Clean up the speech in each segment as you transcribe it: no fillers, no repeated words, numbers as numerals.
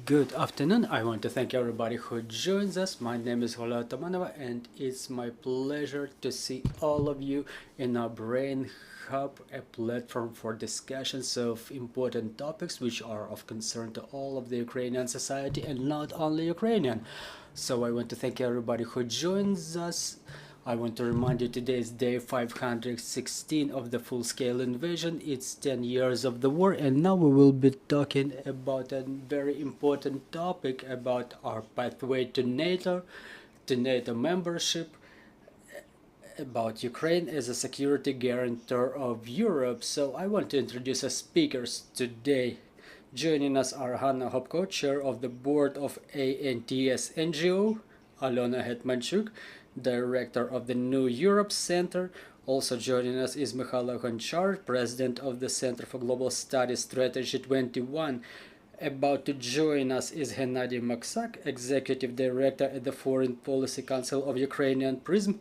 Good afternoon. I want to thank everybody who joins us. My name is Hanna, and it's my pleasure to see all of you in our Brain Hub, a platform for discussions of important topics which are of concern to all of the Ukrainian society and not only Ukrainian. So I want to thank everybody who joins us. I want to remind you today is day 516 of the full-scale invasion. It's 10 years of the war, and now we will be talking about a very important topic about our pathway to NATO membership, about Ukraine as a security guarantor of Europe. So I want to introduce our speakers today. Joining us are Hanna, Hopko, chair of the board of ANTS NGO, Alyona Getmanchuk, director of the New Europe Center. Also joining us is Mykhailo, Gonchar, president of the Center for Global Studies Strategy 21. About to join us is Hennadiy Maksak, executive director at the Foreign Policy Council of Ukrainian Prism.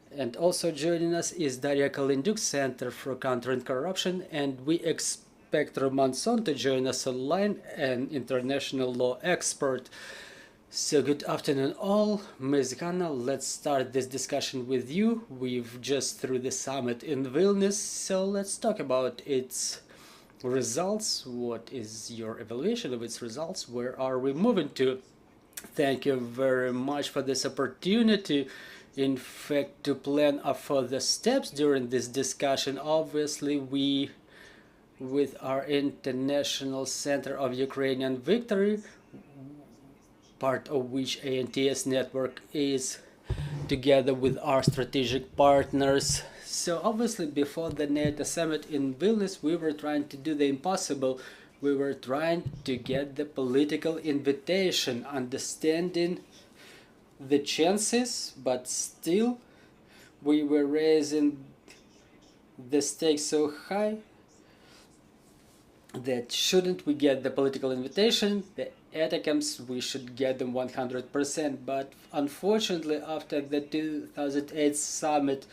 And also joining us is Daria Kalinduk, Center for Countering Corruption, and we expect Roman Son to join us online, an international law expert. So good afternoon all. Ms. Hanna, let's start this discussion with you. We've just through the summit in Vilnius, so let's talk about its results. What is your evaluation of its results? Where are we moving to? Thank you very much for this opportunity. In fact, to plan our further steps during this discussion, obviously we, with our International Center of Ukrainian Victory, part of which ANTS network is, together with our strategic partners. So obviously before the NATO summit in Vilnius, we were trying to do the impossible. We were trying to get the political invitation, understanding the chances, but still we were raising the stakes so high that shouldn't we get the political invitation, the attacks, we should get them 100%. But unfortunately, after the 2008 summit,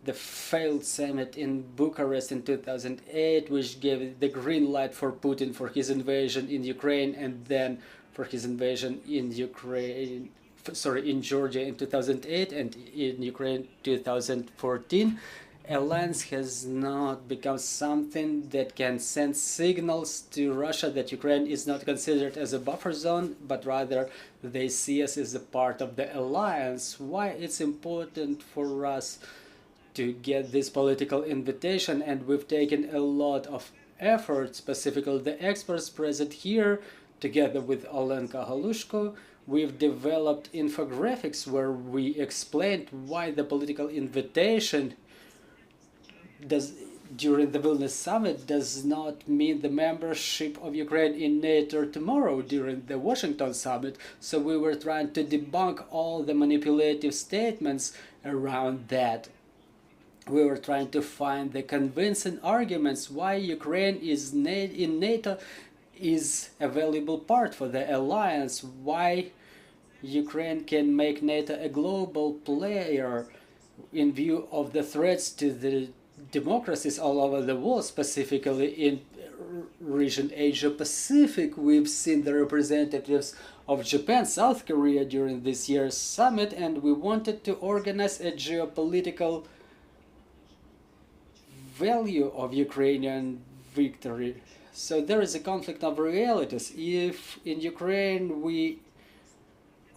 the failed summit in Bucharest in 2008, which gave the green light for Putin for his invasion in Ukraine and then for his invasion in in Georgia in 2008 and in Ukraine 2014, alliance has not become something that can send signals to Russia that Ukraine is not considered as a buffer zone, but rather they see us as a part of the alliance. Why it's important for us to get this political invitation, and we've taken a lot of effort, specifically the experts present here, together with Olenka Halushko. We've developed infographics where we explained why the political invitation during the Vilnius summit does not mean the membership of Ukraine in NATO tomorrow during the Washington summit. So we were trying to debunk all the manipulative statements around that. We were trying to find the convincing arguments why Ukraine is in NATO is a valuable part for the alliance, why Ukraine can make NATO a global player in view of the threats to the democracies all over the world, specifically in region Asia-Pacific. We've seen the representatives of Japan, South Korea during this year's summit, and we wanted to organize a geopolitical value of Ukrainian victory. So there is a conflict of realities. If in Ukraine we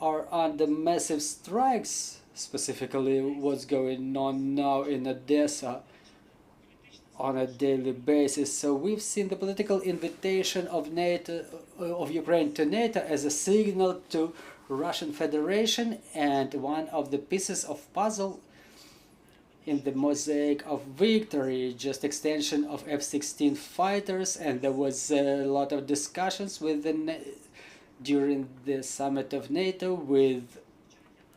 are under massive strikes, specifically what's going on now in Odessa, on a daily basis. So we've seen the political invitation of NATO, of Ukraine to NATO as a signal to Russian Federation, and one of the pieces of puzzle in the mosaic of victory, just extension of F-16 fighters, and there was a lot of discussions with during the summit of NATO with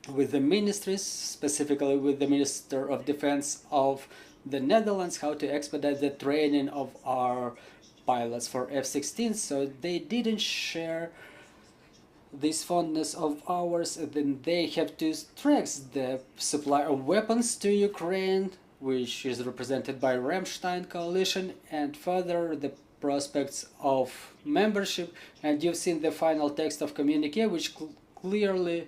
the ministries, specifically with the Minister of Defense of the Netherlands, how to expedite the training of our pilots for F-16. So they didn't share this fondness of ours, and then they have to stress the supply of weapons to Ukraine, which is represented by Rammstein coalition, and further the prospects of membership. And you've seen the final text of communique, which clearly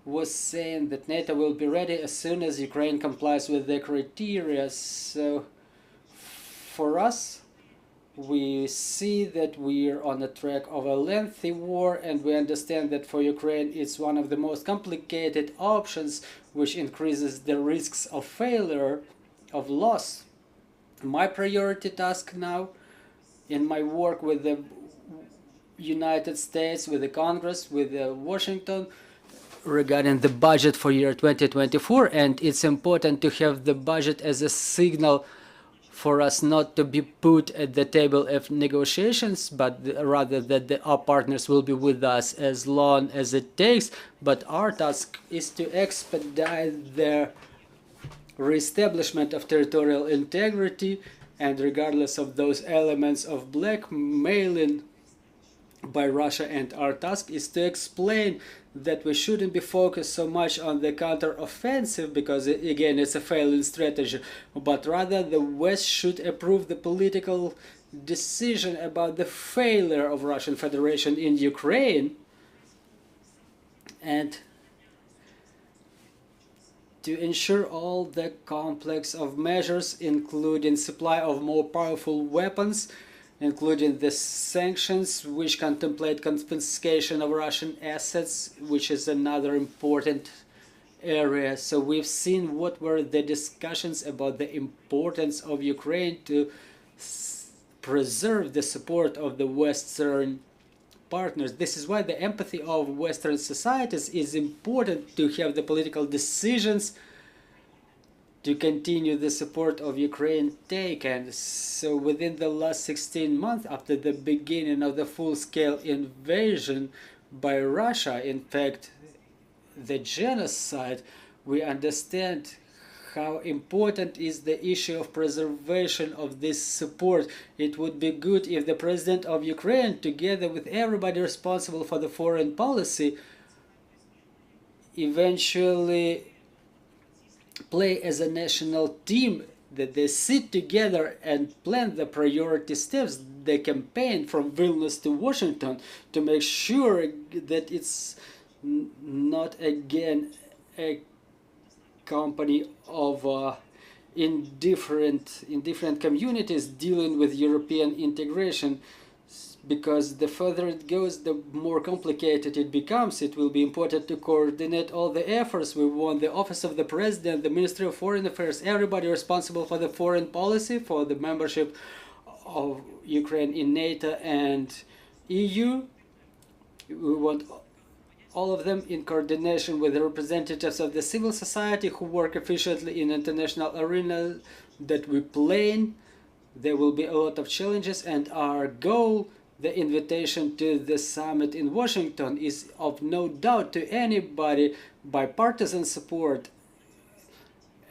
was saying that NATO will be ready as soon as Ukraine complies with the criteria. So for us, we see that we're on the track of a lengthy war, and we understand that for Ukraine it's one of the most complicated options, which increases the risks of failure, of loss. My priority task now in my work with the United States, with the Congress, with Washington, regarding the budget for year 2024, and it's important to have the budget as a signal for us not to be put at the table of negotiations, but rather that our partners will be with us as long as it takes. But our task is to expedite the reestablishment of territorial integrity, and regardless of those elements of blackmailing by Russia, and our task is to explain that we shouldn't be focused so much on the counter-offensive, because again it's a failing strategy, but rather the West should approve the political decision about the failure of Russian Federation in Ukraine, and to ensure all the complex of measures, including supply of more powerful weapons, including the sanctions which contemplate confiscation of Russian assets, which is another important area. So we've seen what were the discussions about the importance of Ukraine to preserve the support of the Western partners. This is why the empathy of Western societies is important, to have the political decisions to continue the support of Ukraine taken. So within the last 16 months, after the beginning of the full-scale invasion by Russia, in fact, the genocide, we understand how important is the issue of preservation of this support. It would be good if the president of Ukraine, together with everybody responsible for the foreign policy, eventually play as a national team, that they sit together and plan the priority steps, the campaign from Vilnius to Washington, to make sure that it's not again a company of indifferent communities dealing with European integration, because the further it goes, the more complicated it becomes. It will be important to coordinate all the efforts. We want the Office of the President, the Ministry of Foreign Affairs, everybody responsible for the foreign policy, for the membership of Ukraine in NATO and EU. We want all of them in coordination with the representatives of the civil society who work efficiently in international arena that we plan. There will be a lot of challenges, and our goal, the invitation to the summit in Washington, is of no doubt to anybody bipartisan support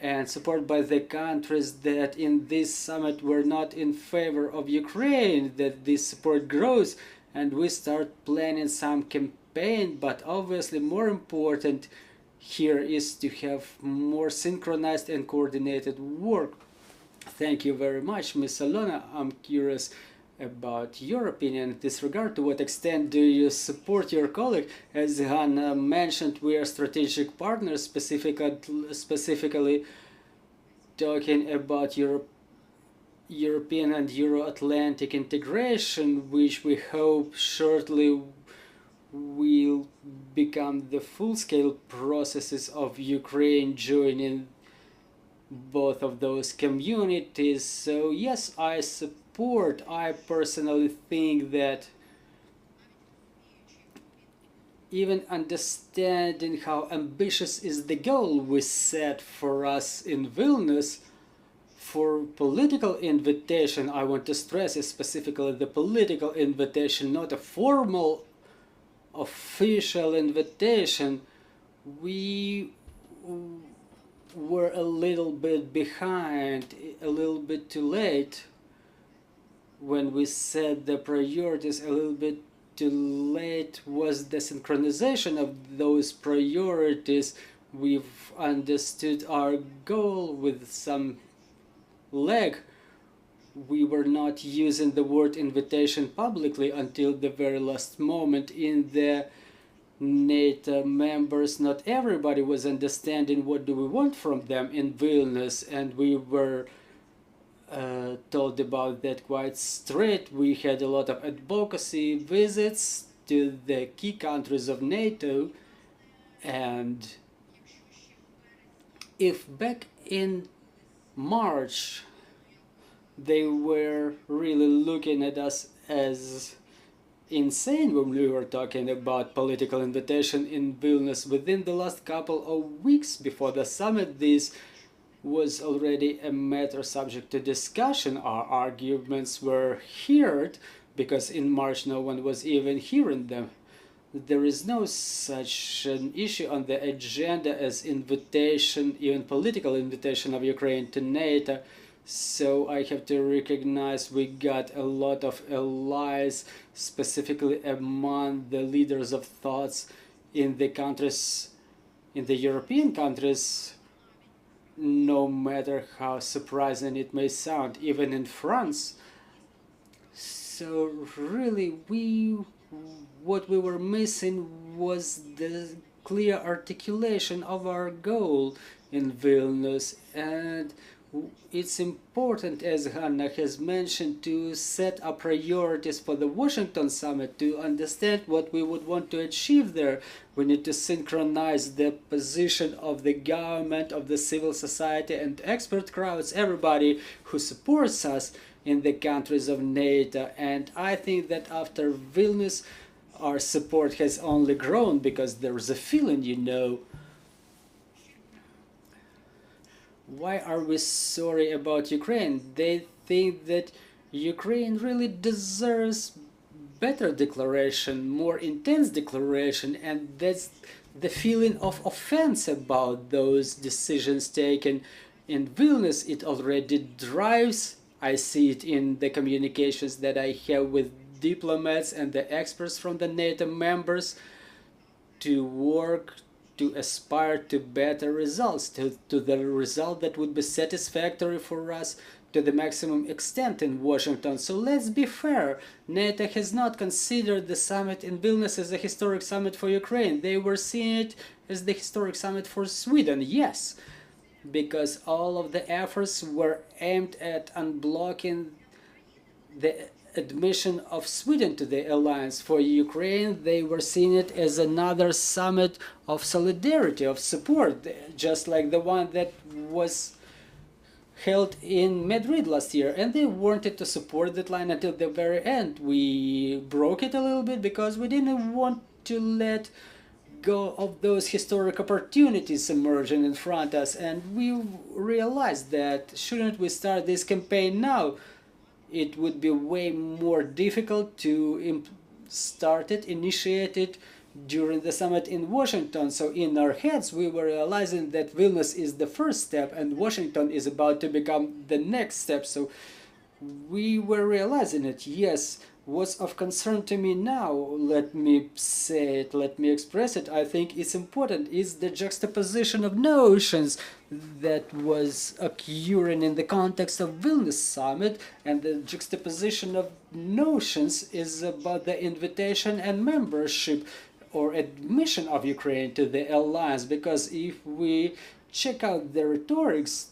and support by the countries that in this summit were not in favor of Ukraine, that this support grows and we start planning some campaign. But obviously more important here is to have more synchronized and coordinated work. Thank you very much, Ms. Alyona. I'm curious about your opinion in this regard. To what extent do you support your colleague? As Hanna mentioned, we are strategic partners, specifically talking about European and Euro-Atlantic integration, which we hope shortly will become the full-scale processes of Ukraine joining both of those communities. So yes, I support. I personally think that even understanding how ambitious is the goal we set for us in Vilnius, for political invitation, I want to stress is specifically the political invitation, not a formal official invitation. We were a little bit behind, a little bit too late when we set the priorities. A little bit too late was the synchronization of those priorities. We've understood our goal with some leg. We were not using the word invitation publicly until the very last moment. In the NATO members, not everybody was understanding what do we want from them in Vilnius, and we were told about that quite straight. We had a lot of advocacy visits to the key countries of NATO, and if back in March they were really looking at us as insane when we were talking about political invitation in Vilnius, within the last couple of weeks before the summit, this was already a matter subject to discussion. Our arguments were heard, because in March no one was even hearing them. There is no such an issue on the agenda as invitation, even political invitation of Ukraine to NATO. So I have to recognize we got a lot of allies, specifically among the leaders of thoughts in the countries, in the European countries, no matter how surprising it may sound, even in France. So really, what we were missing was the clear articulation of our goal in Vilnius, and it's important, as Hanna has mentioned, to set up priorities for the Washington summit, to understand what we would want to achieve there. We need to synchronize the position of the government, of the civil society and expert crowds, everybody who supports us in the countries of NATO. And I think that after Vilnius, our support has only grown, because there's a feeling, you know, why are we sorry about Ukraine? They think that Ukraine really deserves better declaration, more intense declaration, and that's the feeling of offense about those decisions taken in Vilnius. It already drives, I see it in the communications that I have with diplomats and the experts from the NATO members, to work, to aspire to better results, to the result that would be satisfactory for us to the maximum extent in Washington. So let's be fair, NATO has not considered the summit in Vilnius as a historic summit for Ukraine. They were seeing it as the historic summit for Sweden, yes, because all of the efforts were aimed at unblocking the admission of Sweden to the alliance. For Ukraine, they were seeing it as another summit of solidarity, of support, just like the one that was held in Madrid last year, and they wanted to support that line until the very end. We broke it a little bit because we didn't want to let go of those historic opportunities emerging in front of us, and we realized that shouldn't we start this campaign now? It would be way more difficult to start it, initiate it during the summit in Washington. So in our heads we were realizing that Vilnius is the first step and Washington is about to become the next step. So we were realizing it. Yes, what's of concern to me now, let me say it, let me express it, I think it's important, is the juxtaposition of notions that was occurring in the context of Vilnius summit, and the juxtaposition of notions is about the invitation and membership or admission of Ukraine to the alliance. Because if we check out the rhetorics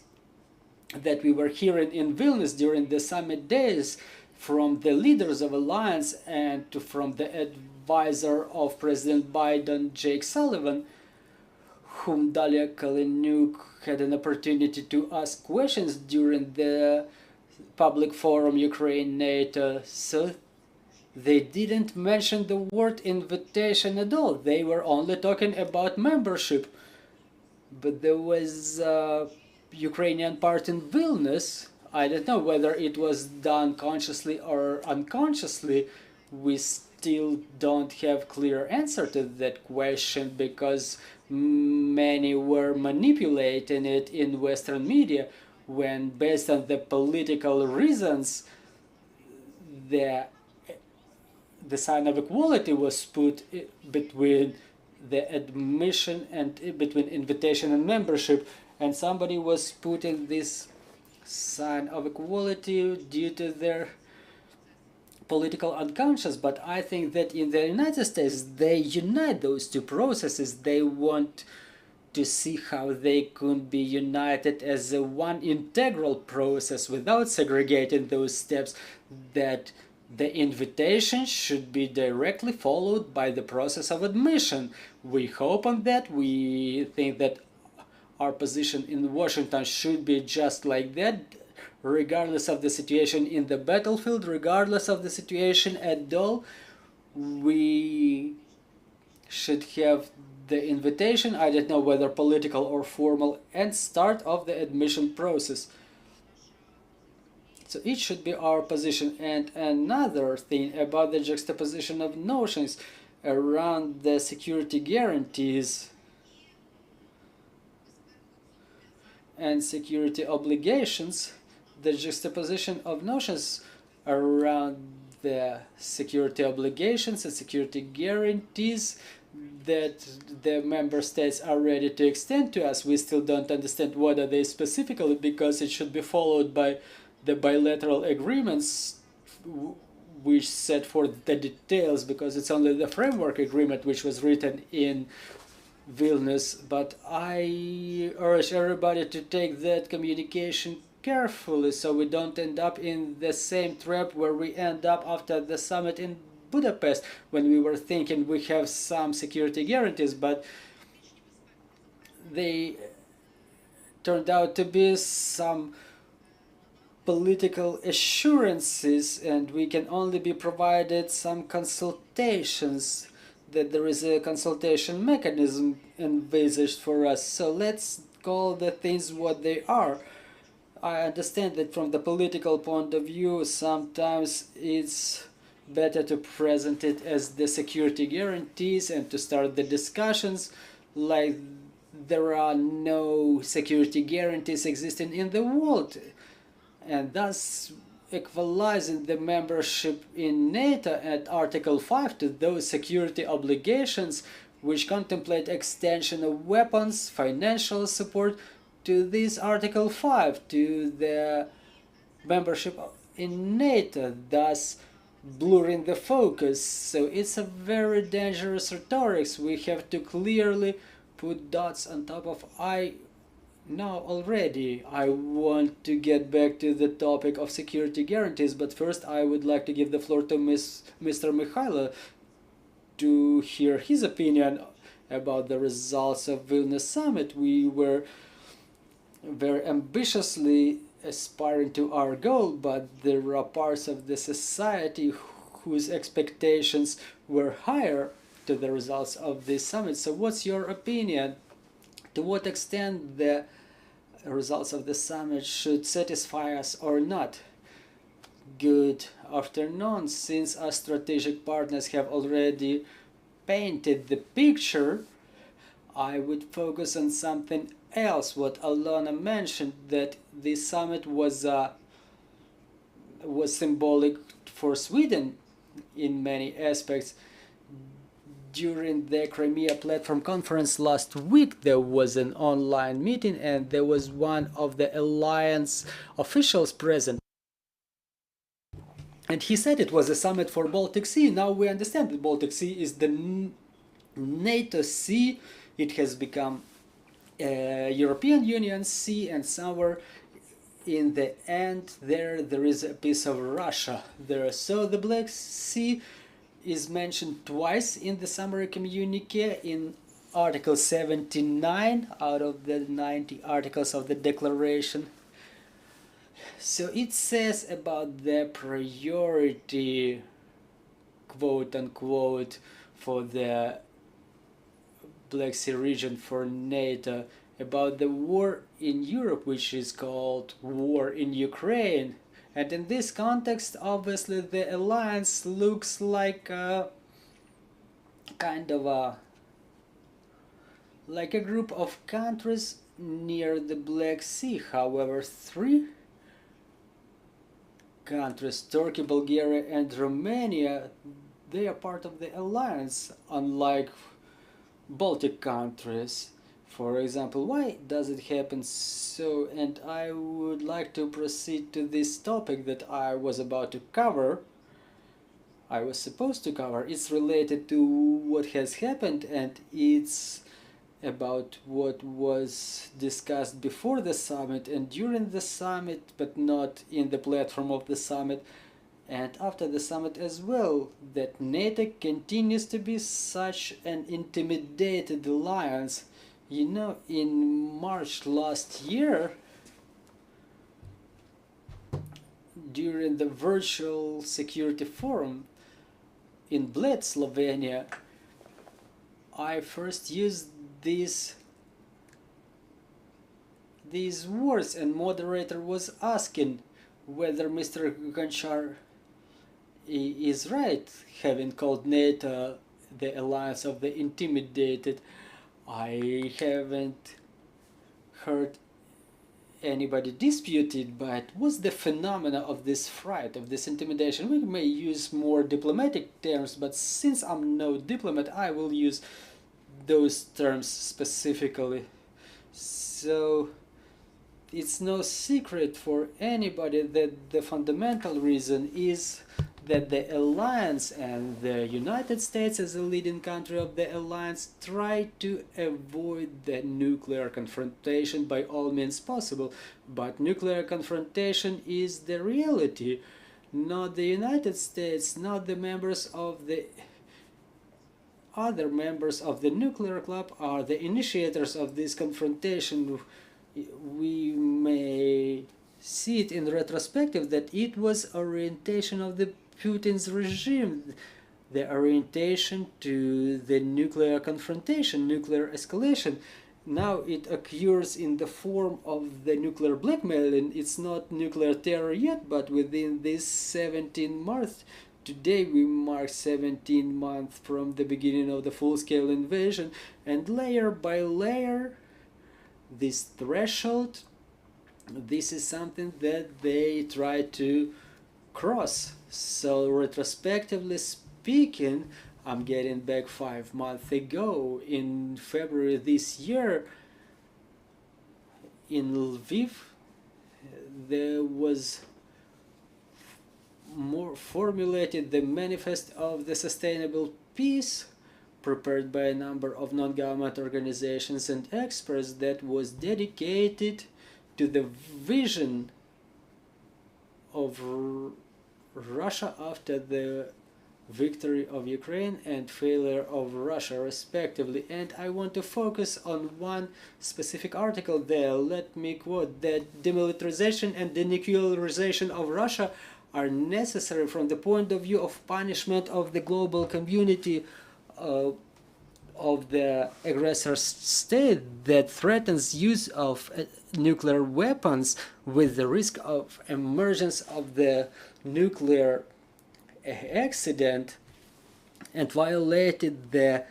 that we were hearing in Vilnius during the summit days, from the leaders of alliance and from the advisor of President Biden, Jake Sullivan, whom Dalia Kalinyuk had an opportunity to ask questions during the public forum Ukraine-NATO. So they didn't mention the word invitation at all. They were only talking about membership. But there was a Ukrainian part in Vilnius. I don't know whether it was done consciously or unconsciously. We still don't have clear answer to that question, because many were manipulating it in Western media, when based on the political reasons the sign of equality was put between the admission and between invitation and membership, and somebody was putting this sign of equality due to their political unconscious, but I think that in the United States they unite those two processes. They want to see how they could be united as a one integral process without segregating those steps, that the invitation should be directly followed by the process of admission. We hope on that. We think that our position in Washington should be just like that, regardless of the situation in the battlefield, regardless of the situation at all. We should have the invitation, I don't know whether political or formal, and start of the admission process. So it should be our position. And another thing about the juxtaposition of notions around the security guarantees and security obligations, the juxtaposition of notions around the security obligations and security guarantees that the member states are ready to extend to us. We still don't understand what are they specifically, because it should be followed by the bilateral agreements which set forth the details, because it's only the framework agreement which was written in Vilnius. But I urge everybody to take that communication carefully, so we don't end up in the same trap where we end up after the summit in Budapest, when we were thinking we have some security guarantees, but they turned out to be some political assurances, and we can only be provided some consultations, that there is a consultation mechanism envisaged for us. So let's call the things what they are. I understand that from the political point of view, sometimes it's better to present it as the security guarantees and to start the discussions like there are no security guarantees existing in the world, and thus equalizing the membership in NATO at Article 5 to those security obligations which contemplate extension of weapons, financial support to this Article 5, to the membership in NATO, thus blurring the focus. So it's a very dangerous rhetoric. We have to clearly put dots on top of I now already. I want to get back to the topic of security guarantees, but first I would like to give the floor to Mr. Mykhailo to hear his opinion about the results of Vilnius summit. We were very ambitiously aspiring to our goal, but there are parts of the society whose expectations were higher to the results of this summit. So what's your opinion? To what extent the results of the summit should satisfy us or not? Good afternoon. Since our strategic partners have already painted the picture, I would focus on something else. What Alyona mentioned, that this summit was symbolic for Sweden in many aspects. During the Crimea Platform Conference last week, there was an online meeting, and there was one of the alliance officials present. And he said it was a summit for Baltic Sea. Now we understand that Baltic Sea is the NATO Sea. It has become a European Union Sea, and somewhere in the end there is a piece of Russia there. So the Black Sea is mentioned twice in the summary communique in Article 79 out of the 90 articles of the declaration. So it says about the priority, quote unquote, for the Black Sea region for NATO, about the war in Europe, which is called war in Ukraine. And in this context, obviously, the alliance looks like a kind of like a group of countries near the Black Sea. However, three countries, Turkey, Bulgaria, and Romania, they are part of the alliance, unlike Baltic countries. For example, why does it happen so? And I would like to proceed to this topic that I was about to cover. I was supposed to cover. It's related to what has happened, and it's about what was discussed before the summit and during the summit, but not in the platform of the summit, and after the summit as well, that NATO continues to be such an intimidated alliance. You know, in March last year, during the virtual security forum in Bled, Slovenia, I first used these words, and moderator was asking whether Mr. Gonchar is right, having called NATO the alliance of the intimidated. I haven't heard anybody dispute it, but what's the phenomena of this fright, of this intimidation? We may use more diplomatic terms, but since I'm no diplomat, I will use those terms specifically. So it's no secret for anybody that the fundamental reason is that the alliance and the United States as a leading country of the alliance try to avoid the nuclear confrontation by all means possible. But nuclear confrontation is the reality, not the United States, not the members of the other members of the nuclear club are the initiators of this confrontation. We may see it in retrospective that it was orientation of the Putin's regime, the orientation to the nuclear confrontation, nuclear escalation. Now it occurs in the form of the nuclear blackmailing. It's not nuclear terror yet, but within this 17 months, today we mark 17 months from the beginning of the full-scale invasion, and layer by layer, this threshold, this is something that they try to cross. So retrospectively speaking, I'm getting back 5 months ago, in February this year, in Lviv, there was more formulated the manifest of the sustainable peace, prepared by a number of non-government organizations and experts, that was dedicated to the vision of Russia after the victory of Ukraine and failure of Russia respectively. And I want to focus on one specific article there. Let me quote that demilitarization and denuclearization of Russia are necessary from the point of view of punishment of the global community of the aggressor state that threatens use of nuclear weapons with the risk of emergence of the nuclear accident, and violated the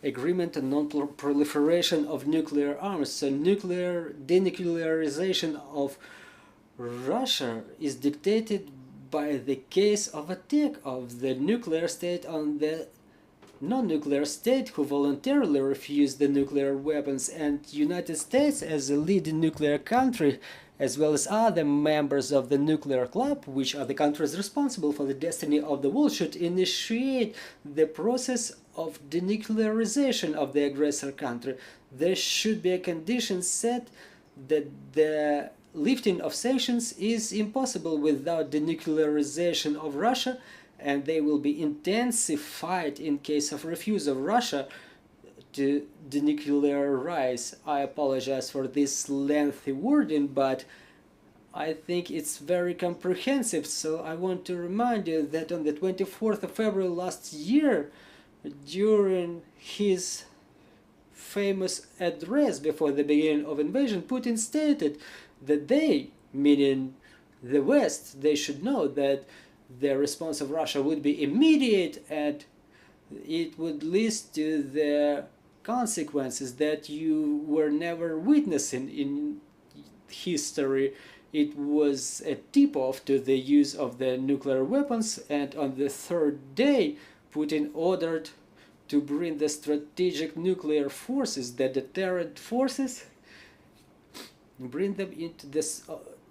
agreement on non-proliferation of nuclear arms. So nuclear denuclearization of Russia is dictated by the case of attack of the nuclear state on the non-nuclear state who voluntarily refused the nuclear weapons, and United States as a leading nuclear country, as well as other members of the nuclear club, which are the countries responsible for the destiny of the world, should initiate the process of denuclearization of the aggressor country. There should be a condition set that the lifting of sanctions is impossible without denuclearization of Russia, and they will be intensified in case of refusal of Russia to denuclearize. I apologize for this lengthy wording, but I think it's very comprehensive. So I want to remind you that on the 24th of February last year, during his famous address before the beginning of invasion, Putin stated that they, meaning the West, they should know that the response of Russia would be immediate, and it would lead to the consequences that you were never witnessing in history. It was a tip-off to the use of the nuclear weapons, and on the third day, Putin ordered to bring the strategic nuclear forces, the deterrent forces, bring them into this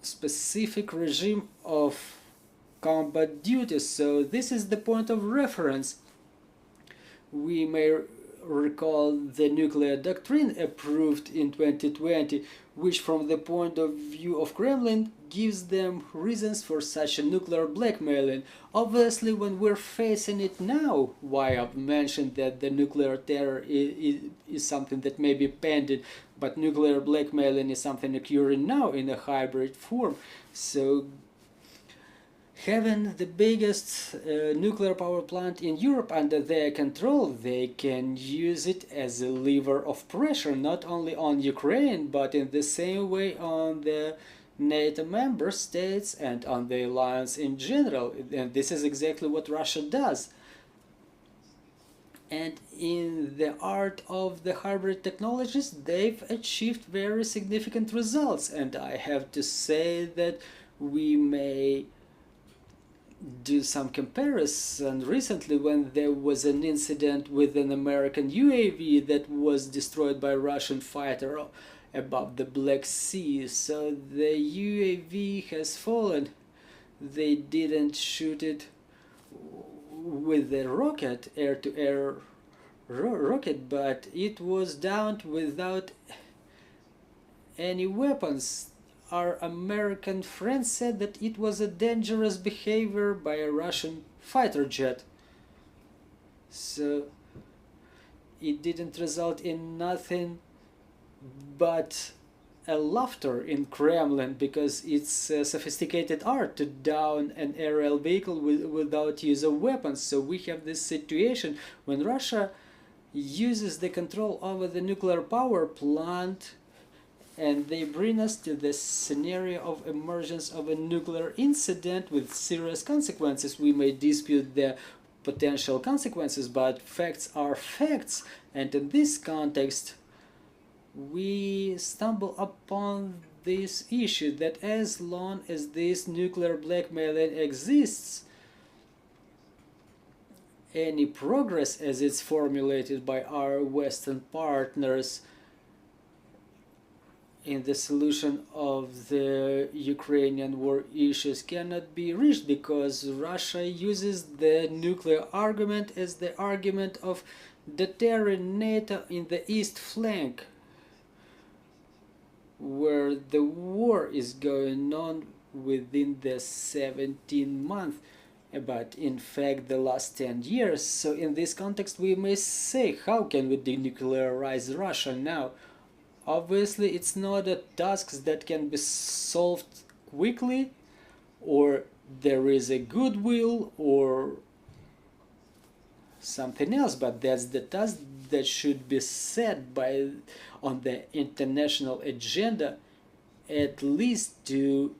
specific regime of combat duties. So this is the point of reference. We may recall the nuclear doctrine approved in 2020, which from the point of view of Kremlin gives them reasons for such a nuclear blackmailing. Obviously, when we're facing it now, why I've mentioned that the nuclear terror is something that may be pending, but nuclear blackmailing is something occurring now in a hybrid form. So having the biggest nuclear power plant in Europe under their control, they can use it as a lever of pressure, not only on Ukraine, but in the same way on the NATO member states and on the alliance in general. And this is exactly what Russia does. And in the art of the hybrid technologies, they've achieved very significant results. And I have to say that we may do some comparison. Recently, when there was an incident with an American UAV that was destroyed by a Russian fighter above the Black Sea, so the UAV has fallen. They didn't shoot it with a rocket, air-to-air rocket, but it was downed without any weapons. Our American friends said that it was a dangerous behavior by a Russian fighter jet. So it didn't result in nothing but a laughter in Kremlin, because it's a sophisticated art to down an aerial vehicle without use of weapons. So we have this situation when Russia uses the control over the nuclear power plant, and they bring us to the scenario of emergence of a nuclear incident with serious consequences. We may dispute the potential consequences, but facts are facts. And in this context, we stumble upon this issue that as long as this nuclear blackmailing exists, any progress as it's formulated by our Western partners in the solution of the Ukrainian war issues cannot be reached, because Russia uses the nuclear argument as the argument of deterring NATO in the east flank, where the war is going on within the 17 months, but in fact the last 10 years. So in this context we may say, how can we denuclearize Russia now? Obviously it's not a task that can be solved quickly, or there is a goodwill or something else, but that's the task that should be set by on the international agenda, at least to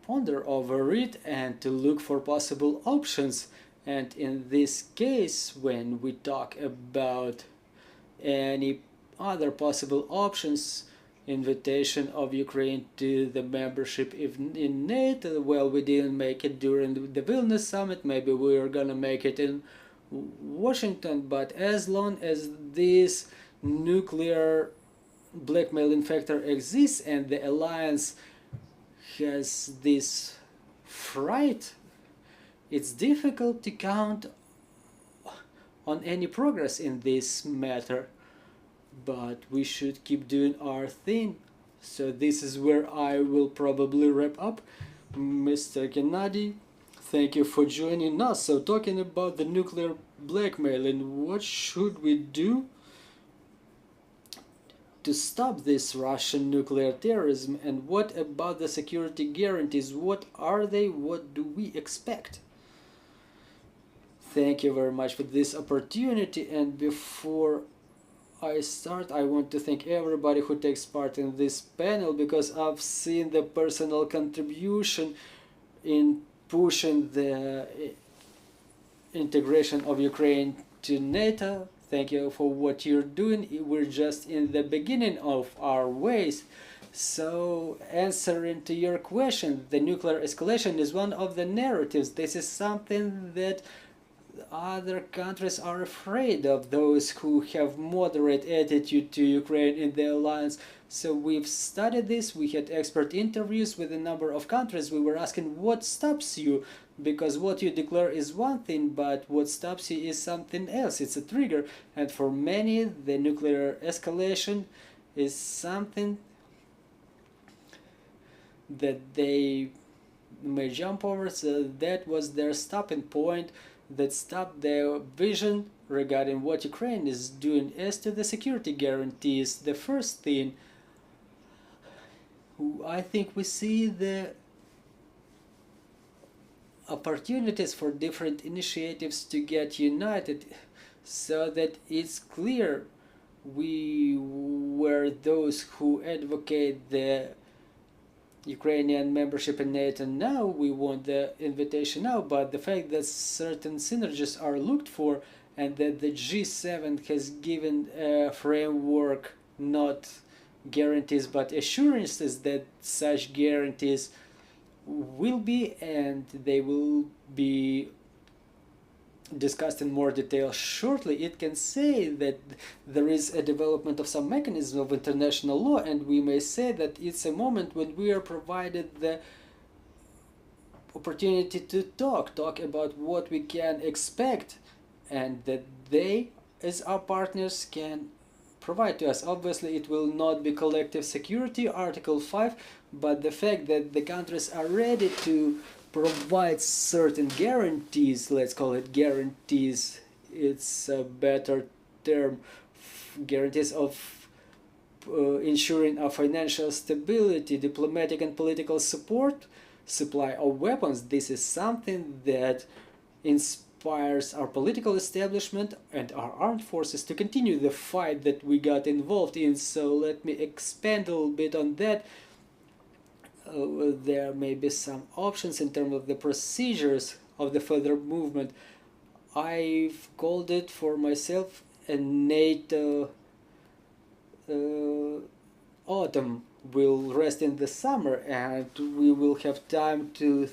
ponder over it and to look for possible options. And in this case, when we talk about any other possible options, invitation of Ukraine to the membership in NATO, well, we didn't make it during the Vilnius summit, maybe we are gonna make it in Washington, but as long as this nuclear blackmailing factor exists and the alliance has this fright, it's difficult to count on any progress in this matter. But we should keep doing our thing. So this is where I will probably wrap up. Mr. Hennadiy, thank you for joining us. So talking about the nuclear blackmailing, what should we do to stop this Russian nuclear terrorism, and what about the security guarantees? What are they? What do we expect? Thank you very much for this opportunity, and before I start, I want to thank everybody who takes part in this panel, because I've seen the personal contribution in pushing the integration of Ukraine to NATO. Thank you for what you're doing. We're just in the beginning of our ways. So, answering to your question, the nuclear escalation is one of the narratives. This is something that other countries are afraid of those who have moderate attitude to Ukraine in the alliance. So we've studied this. We had expert interviews with a number of countries. We were asking what stops you, because what you declare is one thing, but what stops you is something else. It's a trigger, and for many, the nuclear escalation is something that they may jump over. So that was their stopping point, that stopped their vision regarding what Ukraine is doing. As to the security guarantees, the first thing, I think we see the opportunities for different initiatives to get united, so that it's clear we were those who advocate the Ukrainian membership in NATO now, we want the invitation now, but the fact that certain synergies are looked for and that the G7 has given a framework, not guarantees but assurances that such guarantees will be, and they will be discussed in more detail shortly. It can say that there is a development of some mechanism of international law, and we may say that it's a moment when we are provided the opportunity to talk about what we can expect, and that they, as our partners, can provide to us. Obviously, it will not be collective security, Article 5, but the fact that the countries are ready to provide certain guarantees, let's call it guarantees, it's a better term, guarantees of ensuring our financial stability, diplomatic and political support, supply of weapons. This is something that inspires our political establishment and our armed forces to continue the fight that we got involved in. So let me expand a little bit on that. There may be some options in terms of the procedures of the further movement. I've called it for myself a NATO autumn. Will rest in the summer, and we will have time to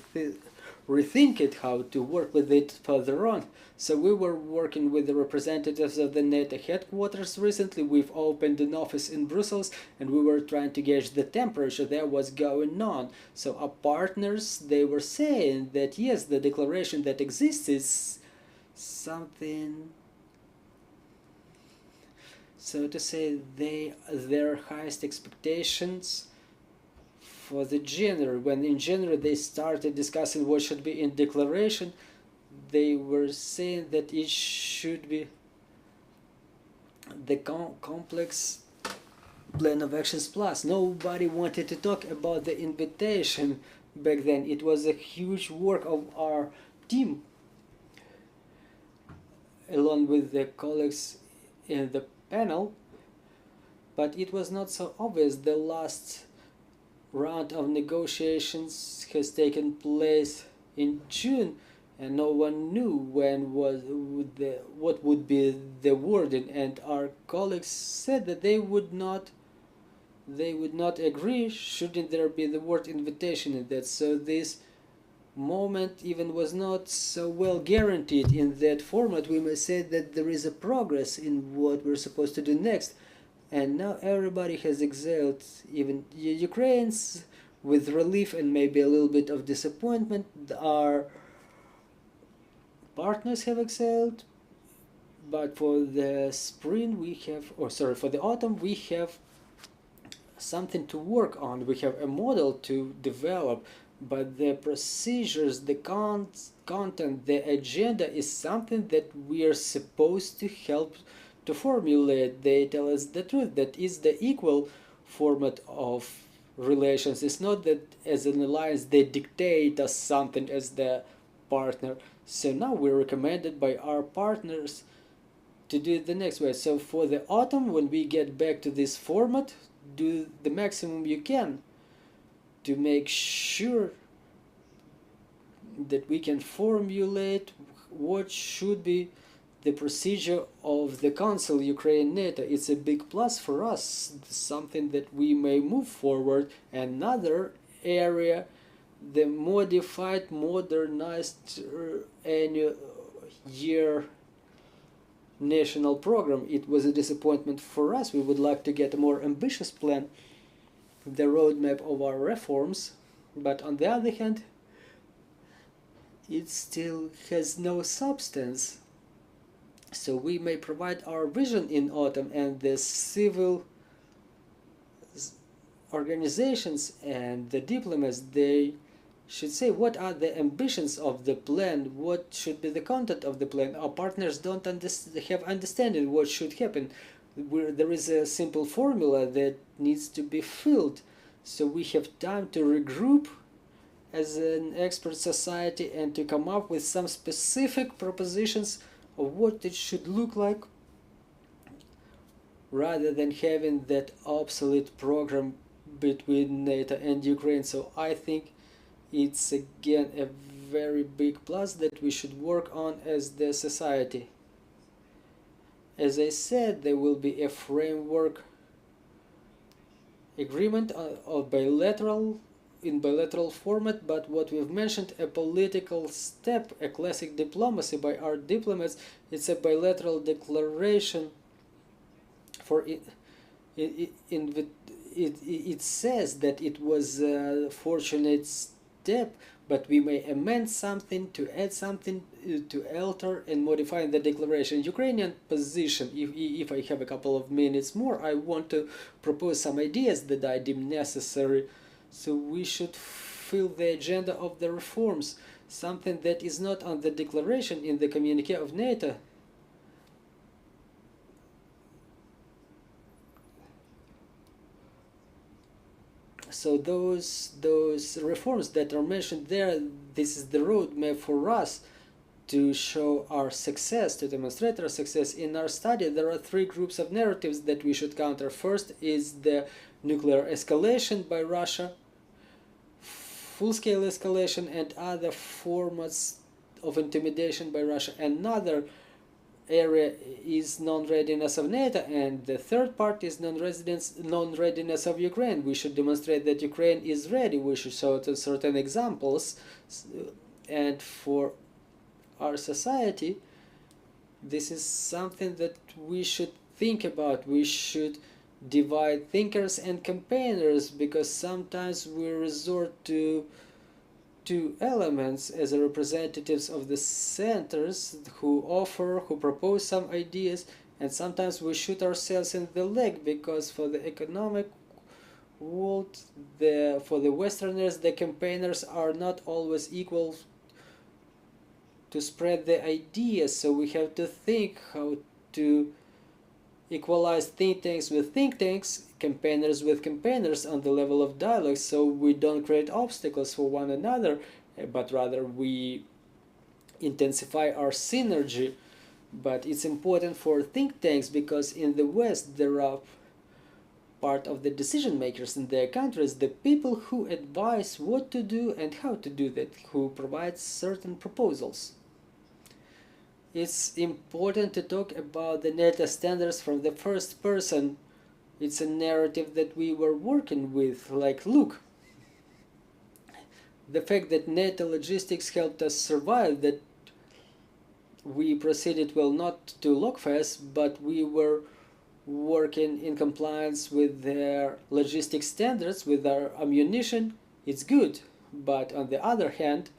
rethink it, how to work with it further on. So we were working with the representatives of the NATO headquarters recently. We've opened an office in Brussels, and we were trying to gauge the temperature there, what's going on. So our partners, they were saying that yes, the declaration that exists is something, so to say, their highest expectations for the January. When in January they started discussing what should be in declaration, they were saying that it should be the complex plan of actions plus. Nobody wanted to talk about the invitation back then. It was a huge work of our team, along with the colleagues in the panel, but it was not so obvious. The last round of negotiations has taken place in June, and no one knew when what would be the wording, and our colleagues said that they would not agree shouldn't there be the word invitation in that. So this moment even was not so well guaranteed in that format. We may say that there is a progress in what we're supposed to do next, and now everybody has exhaled, even Ukrainians, with relief and maybe a little bit of disappointment. Our partners have exhaled, but for the spring we have, for the autumn we have something to work on. We have a model to develop, but the procedures, the content, the agenda is something that we are supposed to help to formulate. They tell us the truth, that is the equal format of relations. It's not that as an alliance they dictate us something as the partner. So now we're recommended by our partners to do it the next way. So for the autumn, when we get back to this format, do the maximum you can to make sure that we can formulate what should be the procedure of the Council Ukraine-NATO. It's a big plus for us, something that we may move forward. Another area, the modified, modernized annual 4-year national program. It was a disappointment for us. We would like to get a more ambitious plan, the roadmap of our reforms, but on the other hand, it still has no substance. So we may provide our vision in autumn, and the civil organizations and the diplomats, they should say what are the ambitions of the plan, what should be the content of the plan. Our partners don't have understanding what should happen. There is a simple formula that needs to be filled, so we have time to regroup as an expert society and to come up with some specific propositions of what it should look like, rather than having that obsolete program between NATO and Ukraine. So I think it's again a very big plus that we should work on as the society. As I said, there will be a framework agreement of in bilateral format, but what we've mentioned, a political step, a classic diplomacy by our diplomats, it's a bilateral declaration for it. It says that it was a fortunate step, but we may amend something, to add something, to alter and modify the declaration. Ukrainian position, if I have a couple of minutes more, I want to propose some ideas that I deem necessary. So we should fill the agenda of the reforms, something that is not on the declaration in the communique of NATO. So those reforms that are mentioned there, this is the roadmap for us to show our success, to demonstrate our success. In our study, there are 3 groups of narratives that we should counter. First is the nuclear escalation by Russia, full-scale escalation and other formats of intimidation by Russia. Another area is non-readiness of NATO, and the third part is non-readiness of Ukraine. We should demonstrate that Ukraine is ready. We should show certain examples, and for our society, this is something that we should think about. We should divide thinkers and campaigners, because sometimes we resort to two elements as representatives of the centers who propose some ideas, and sometimes we shoot ourselves in the leg, because for the economic world, for the Westerners, the campaigners are not always equal to spread the ideas. So we have to think how to equalize think tanks with think tanks, campaigners with campaigners on the level of dialogue, so we don't create obstacles for one another, but rather we intensify our synergy. But it's important for think tanks, because in the West there are part of the decision makers in their countries, the people who advise what to do and how to do that, who provide certain proposals. It's important to talk about the NATO standards from the first person. It's a narrative that we were working with, like, look, the fact that NATO logistics helped us survive, that we proceeded well not to lockfast, but we were working in compliance with their logistics standards, with our ammunition, it's good. But on the other hand,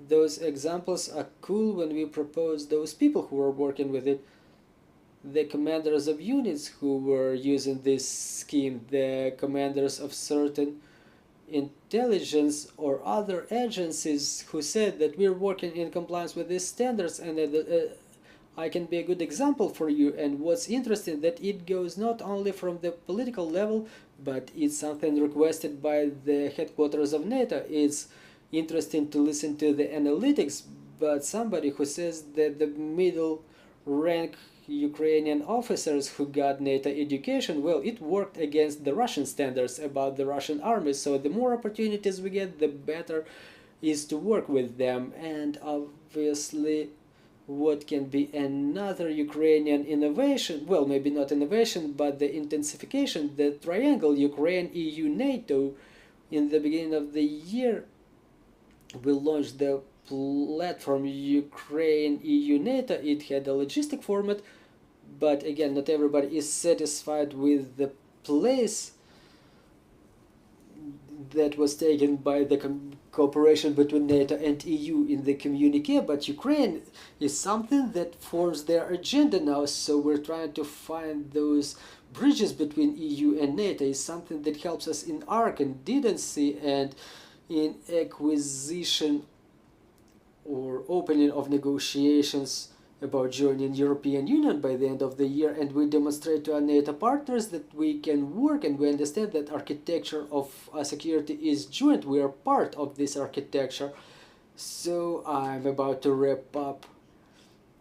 those examples are cool when we propose those people who are working with it, the commanders of units who were using this scheme, the commanders of certain intelligence or other agencies who said that we're working in compliance with these standards, and I can be a good example for you. And what's interesting, that it goes not only from the political level, but it's something requested by the headquarters of NATO. It's interesting to listen to the analytics, but somebody who says that the middle rank Ukrainian officers who got NATO education, well, it worked against the Russian standards about the Russian army. So the more opportunities we get, the better is to work with them. And obviously, what can be another Ukrainian innovation, well, maybe not innovation, but the intensification, the triangle Ukraine, EU, NATO. In the beginning of the year, we launched the platform Ukraine, EU, NATO, it had a logistic format, but again, not everybody is satisfied with the place that was taken by the cooperation between NATO and EU in the communique, but Ukraine is something that forms their agenda now, so we're trying to find those bridges between EU and NATO. Is something that helps us in our candidacy and in acquisition or opening of negotiations about joining European Union by the end of the year, and we demonstrate to our NATO partners that we can work, and we understand that architecture of security is joint. We are part of this architecture. So I'm about to wrap up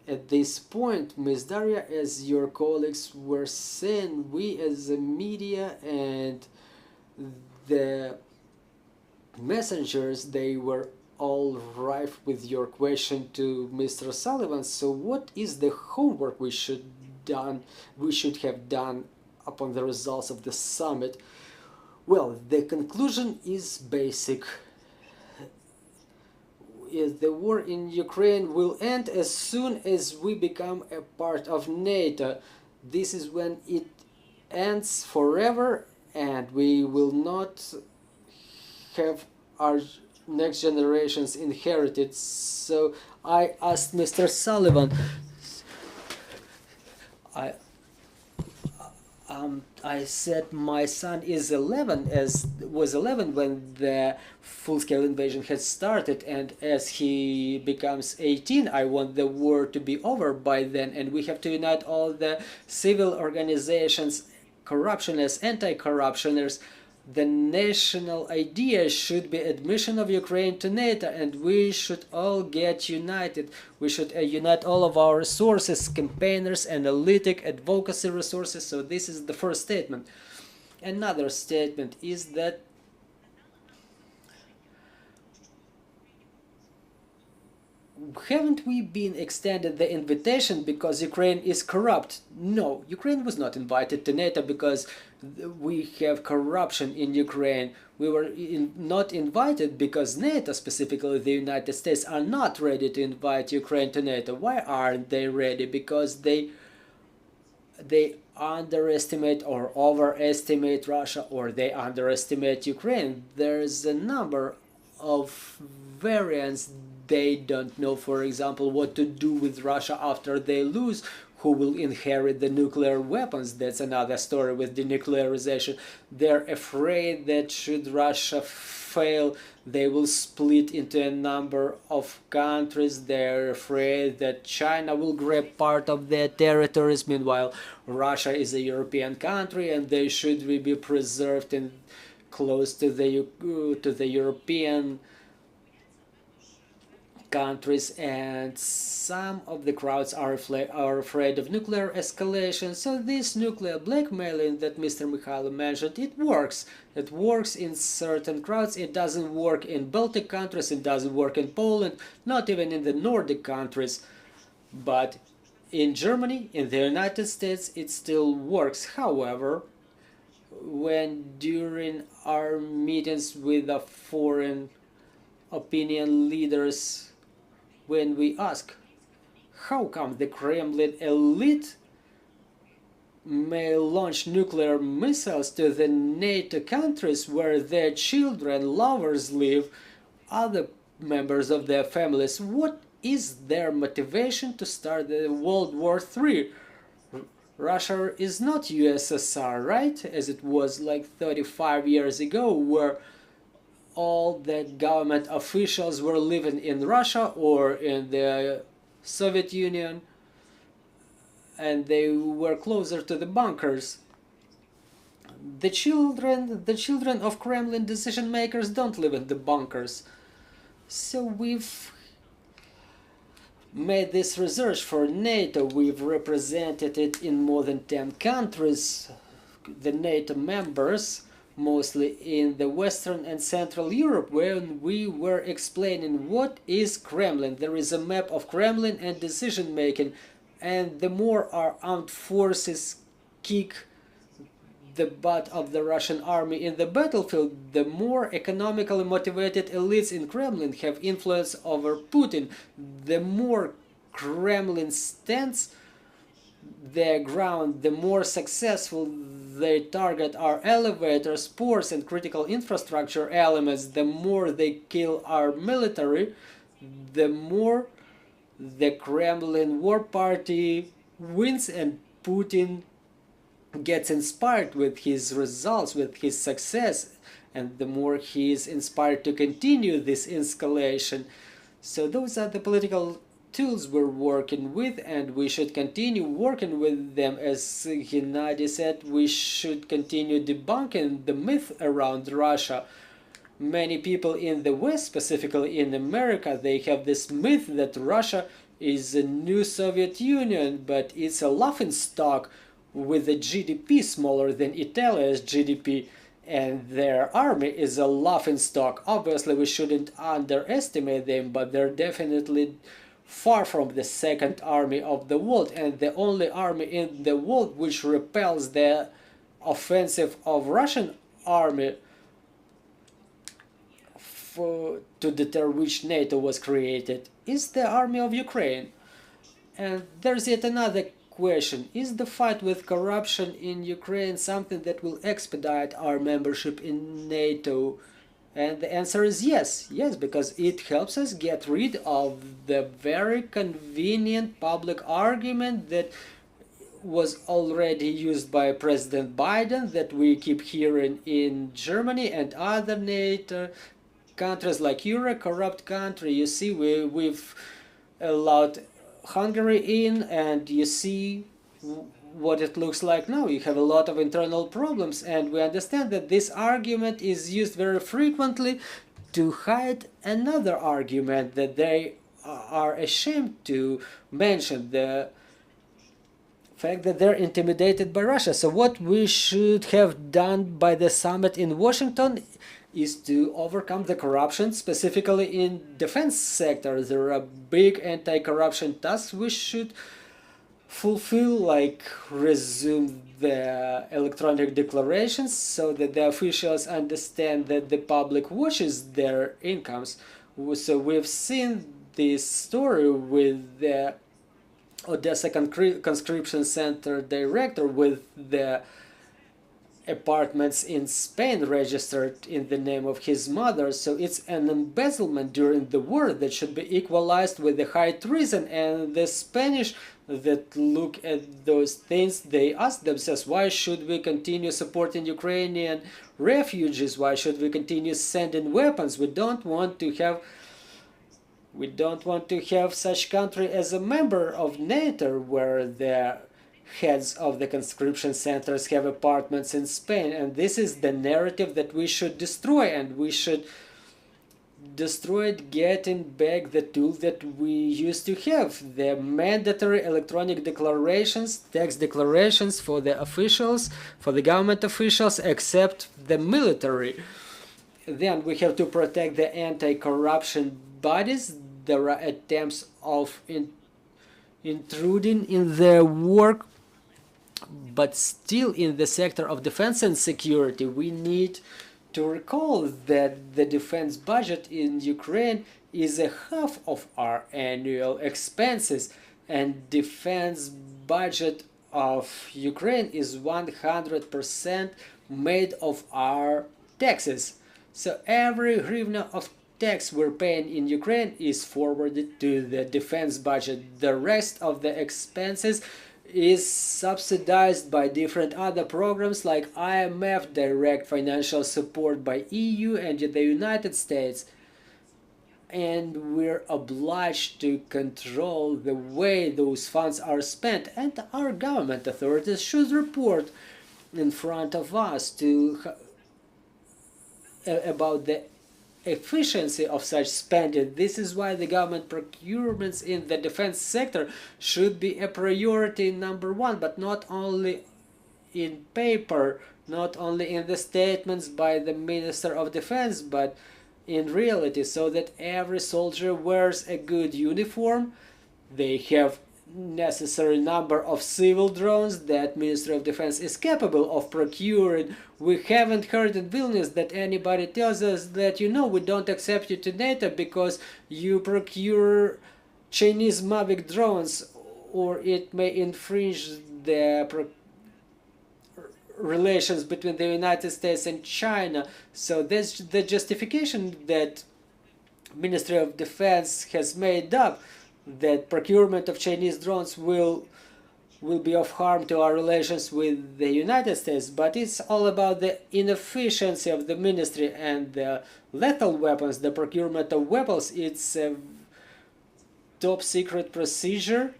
at this point. Ms. Daria, as your colleagues were saying, we as the media and the messengers, they were all rife with your question to Mr. Sullivan. So what is the homework we should have done upon the results of the summit? Well, the conclusion is basic. The war in Ukraine will end as soon as we become a part of NATO. This is when it ends forever, and we will not have our next generations inherited. So I asked Mr. Sullivan, I said my son is 11, was 11 when the full-scale invasion had started, and as he becomes 18, I want the war to be over by then, and we have to unite all the civil organizations, corruptionists, anti-corruptioners. The national idea should be admission of Ukraine to NATO, and we should all get united. We should unite all of our resources, campaigners, analytic, advocacy resources. So this is the first statement. Another statement is that haven't we been extended the invitation because Ukraine is corrupt? No, Ukraine was not invited to NATO because we have corruption in Ukraine. We were not invited because NATO, specifically the United States, are not ready to invite Ukraine to NATO. Why aren't they ready? Because they underestimate or overestimate Russia, or they underestimate Ukraine. There's a number of variants. They don't know, for example, what to do with Russia after they lose, who will inherit the nuclear weapons. That's another story with denuclearization. They're afraid that should Russia fail, they will split into a number of countries. They're afraid that China will grab part of their territories. Meanwhile, Russia is a European country, and they should be preserved in close to the European countries, and some of the crowds are afraid of nuclear escalation. So this nuclear blackmailing that Mr. Mykhailo mentioned, it works. It works in certain crowds. It doesn't work in Baltic countries. It doesn't work in Poland, not even in the Nordic countries. But in Germany, in the United States, it still works. However, when during our meetings with the foreign opinion leaders, when we ask how come the Kremlin elite may launch nuclear missiles to the NATO countries where their children, lovers live, other members of their families, what is their motivation to start the World War III? Russia is not USSR, right? As it was like 35 years ago, where all the government officials were living in Russia or in the Soviet Union, and they were closer to the bunkers. The children of Kremlin decision makers don't live in the bunkers. So we've made this research for NATO. We've represented it in more than 10 countries, the NATO members, mostly in the Western and Central Europe, when we were explaining what is Kremlin. There is a map of Kremlin and decision making, and the more our armed forces kick the butt of the Russian army in the battlefield, the more economically motivated elites in Kremlin have influence over Putin, the more Kremlin stands their ground, the more successful they target our elevators, ports, and critical infrastructure elements, the more they kill our military, the more the Kremlin war party wins and Putin gets inspired with his results, with his success, and the more he is inspired to continue this escalation. So those are the political tools we're working with, and we should continue working with them. As Hennadiy said, we should continue debunking the myth around Russia. Many people in the West, specifically in America, they have this myth that Russia is a new Soviet Union, but it's a laughingstock with a GDP smaller than Italia's GDP, and their army is a laughingstock. Obviously, we shouldn't underestimate them, but they're definitely far from the second army of the world, and the only army in the world which repels the offensive of Russian army to deter which NATO was created is the army of Ukraine. And there's yet another question. Is the fight with corruption in Ukraine something that will expedite our membership in NATO? And the answer is yes. Yes, because it helps us get rid of the very convenient public argument that was already used by President Biden, that we keep hearing in Germany and other NATO countries like you're a corrupt country. You see, we've allowed Hungary in, and you see what it looks like now. You have a lot of internal problems, and we understand that this argument is used very frequently to hide another argument that they are ashamed to mention, the fact that they're intimidated by Russia. So what we should have done by the summit in Washington is to overcome the corruption, specifically in defense sector. There are big anti-corruption tasks we should fulfill, like resume the electronic declarations so that the officials understand that the public watches their incomes. So we've seen this story with the Odessa conscription center director with the apartments in Spain registered in the name of his mother. So it's an embezzlement during the war that should be equalized with the high treason. And the Spanish that look at those things, they ask themselves, why should we continue supporting Ukrainian refugees? Why should we continue sending weapons? We don't want to have such country as a member of NATO, where the heads of the conscription centers have apartments in Spain. And this is the narrative that we should destroy, and we should destroy it getting back the tool that we used to have, the mandatory electronic declarations, tax declarations for the officials, for the government officials, except the military. Then we have to protect the anti-corruption bodies. There are attempts of intruding in their work, but still in the sector of defense and security, we need to recall that the defense budget in Ukraine is a half of our annual expenses, and defense budget of Ukraine is 100% made of our taxes. So every hryvnia of tax we're paying in Ukraine is forwarded to the defense budget. The rest of the expenses is subsidized by different other programs like IMF, direct financial support by EU and the United States. And we're obliged to control the way those funds are spent, and our government authorities should report in front of us about the efficiency of such spending. This is why the government procurements in the defense sector should be a priority number one, but not only in paper, not only in the statements by the Minister of Defense, but in reality, so that every soldier wears a good uniform, they have necessary number of civil drones that Ministry of Defense is capable of procuring. We haven't heard in Vilnius that anybody tells us that, you know, we don't accept you to NATO because you procure Chinese Mavic drones, or it may infringe the relations between the United States and China. So that's the justification that Ministry of Defense has made up, that procurement of Chinese drones will be of harm to our relations with the United States. But it's all about the inefficiency of the ministry and the lethal weapons, the procurement of weapons. It's a top secret procedure,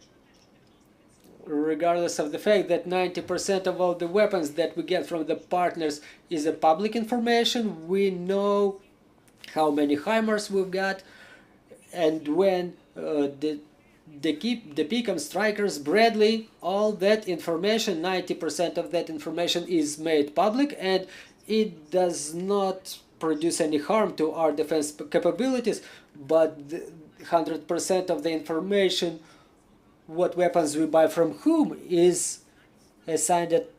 regardless of the fact that 90% of all the weapons that we get from the partners is a public information. We know how many HIMARS we've got, and when the Pickham Strikers, Bradley, all that information, 90% of that information is made public, and it does not produce any harm to our defense capabilities, but 100% of the information, what weapons we buy from whom, is assigned at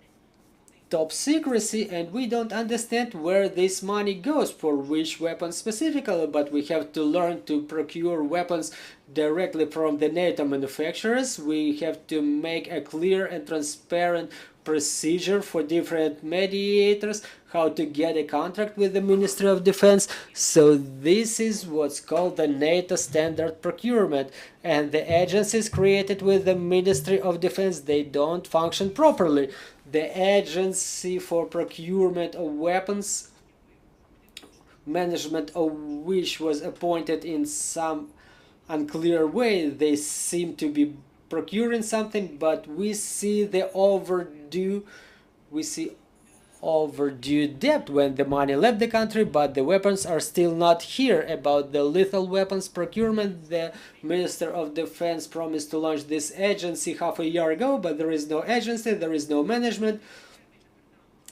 top secrecy, and we don't understand where this money goes, for which weapons specifically. But we have to learn to procure weapons directly from the NATO manufacturers. We have to make a clear and transparent procedure for different mediators, how to get a contract with the Ministry of Defense. So this is what's called the NATO standard procurement, and the agencies created with the Ministry of Defense, they don't function properly. The Agency for Procurement of Weapons, management of which was appointed in some unclear way, they seem to be procuring something, but we see overdue debt when the money left the country, but the weapons are still not here. About the lethal weapons procurement, the Minister of Defense promised to launch this agency half a year ago, but there is no agency, there is no management,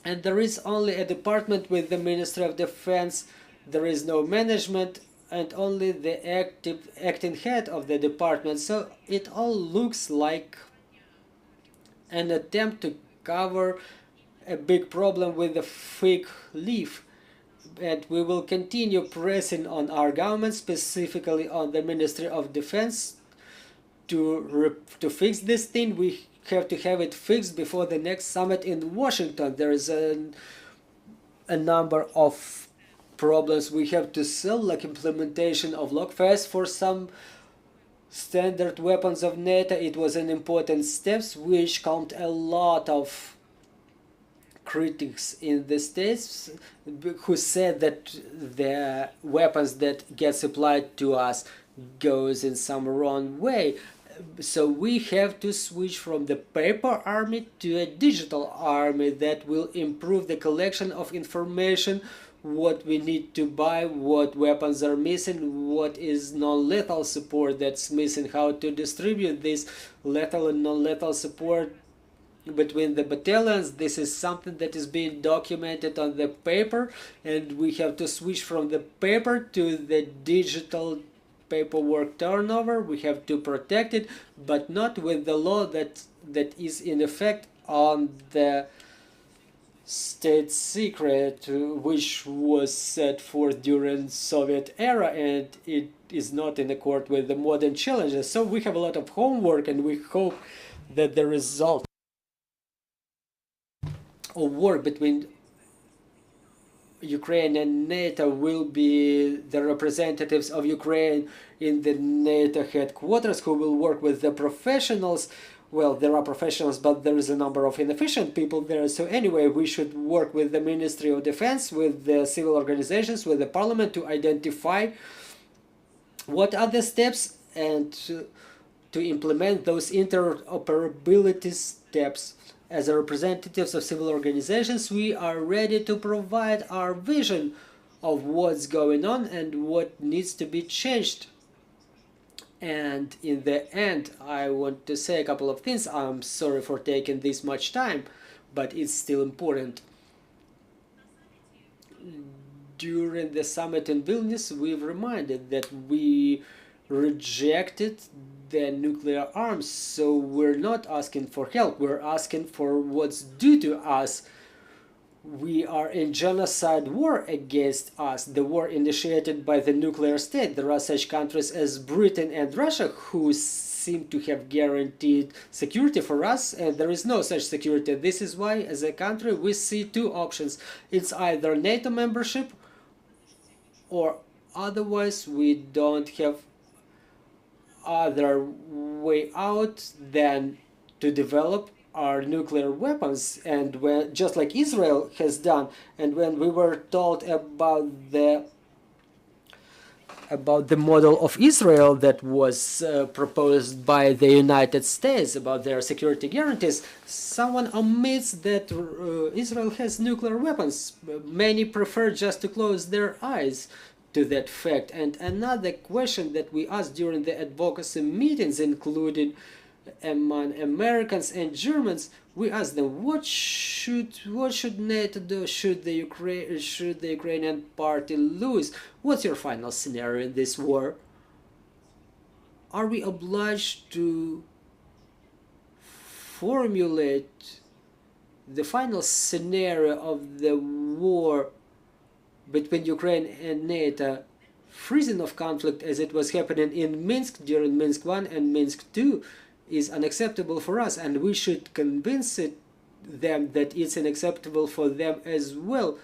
and there is only a department with the Ministry of Defense. There is no management and only the acting head of the department. So it all looks like an attempt to cover a big problem with a fig leaf, and we will continue pressing on our government, specifically on the Ministry of Defense, to fix this thing. We have to have it fixed before the next summit in Washington. There is a number of problems we have to solve, like implementation of lockfast for some standard weapons of NATO. It was an important step which calmed a lot of critics in the States who said that the weapons that get supplied to us goes in some wrong way. So we have to switch from the paper army to a digital army that will improve the collection of information, what we need to buy, what weapons are missing, what is non-lethal support that's missing, how to distribute this lethal and non-lethal support between the battalions. This is something that is being documented on the paper, and we have to switch from the paper to the digital paperwork turnover. We have to protect it, but not with the law that is in effect on the state secret, which was set forth during Soviet era, and it is not in accord with the modern challenges. So we have a lot of homework, and we hope that the result of work between Ukraine and NATO will be the representatives of Ukraine in the NATO headquarters, who will work with the professionals. Well, there are professionals, but there is a number of inefficient people there. So anyway, we should work with the Ministry of Defense, with the civil organizations, with the parliament, to identify what are the steps and to implement those interoperability steps. As a representatives of civil organizations, we are ready to provide our vision of what's going on and what needs to be changed. And in the end, I want to say a couple of things. I'm sorry for taking this much time, but it's still important. During the summit in Vilnius, we've reminded that we rejected the nuclear arms. So we're not asking for help, we're asking for what's due to us. We are in genocide war against us, the war initiated by the nuclear state. There are such countries as Britain and Russia who seem to have guaranteed security for us, and there is no such security. This is why, as a country, we see two options. It's either NATO membership, or otherwise we don't have other way out than to develop our nuclear weapons. And when, just like Israel has done, and when we were told about the model of Israel that was proposed by the United States about their security guarantees, someone omits that Israel has nuclear weapons. Many prefer just to close their eyes to that fact. And another question that we asked during the advocacy meetings, including among Americans and Germans, we asked them, what should NATO do should the Ukrainian party lose? What's your final scenario in this war? Are we obliged to formulate the final scenario of the war between Ukraine and NATO, freezing of conflict as it was happening in Minsk during Minsk I and Minsk II, is unacceptable for us, and we should convince them that it's unacceptable for them as well.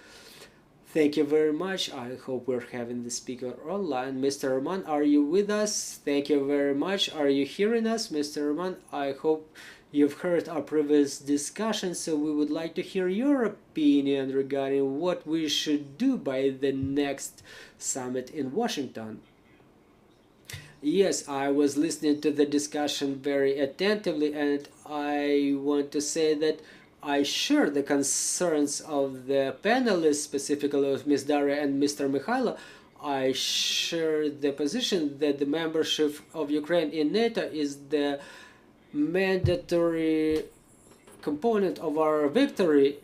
Thank you very much. I hope we're having the speaker online. Mr. Roman, are you with us? Thank you very much. Are you hearing us, Mr. Roman? I hope you've heard our previous discussion, so we would like to hear your opinion regarding what we should do by the next summit in Washington. Yes, I was listening to the discussion very attentively, and I want to say that I share the concerns of the panelists, specifically of Ms. Daria and Mr. Mykhailo. I share the position that the membership of Ukraine in NATO is the mandatory component of our victory,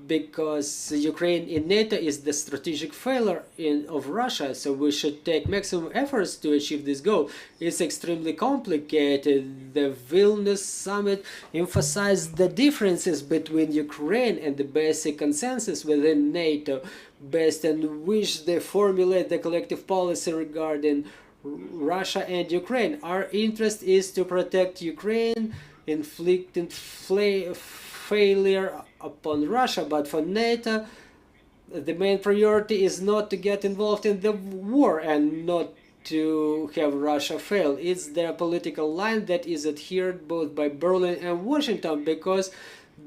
because Ukraine in NATO is the strategic failure of Russia, so we should take maximum efforts to achieve this goal. It's extremely complicated. The Vilnius summit emphasized the differences between Ukraine and the basic consensus within NATO, based on which they formulate the collective policy regarding Russia and Ukraine. Our interest is to protect Ukraine, inflicting failure upon Russia, but for NATO, the main priority is not to get involved in the war and not to have Russia fail. It's their political line that is adhered both by Berlin and Washington, because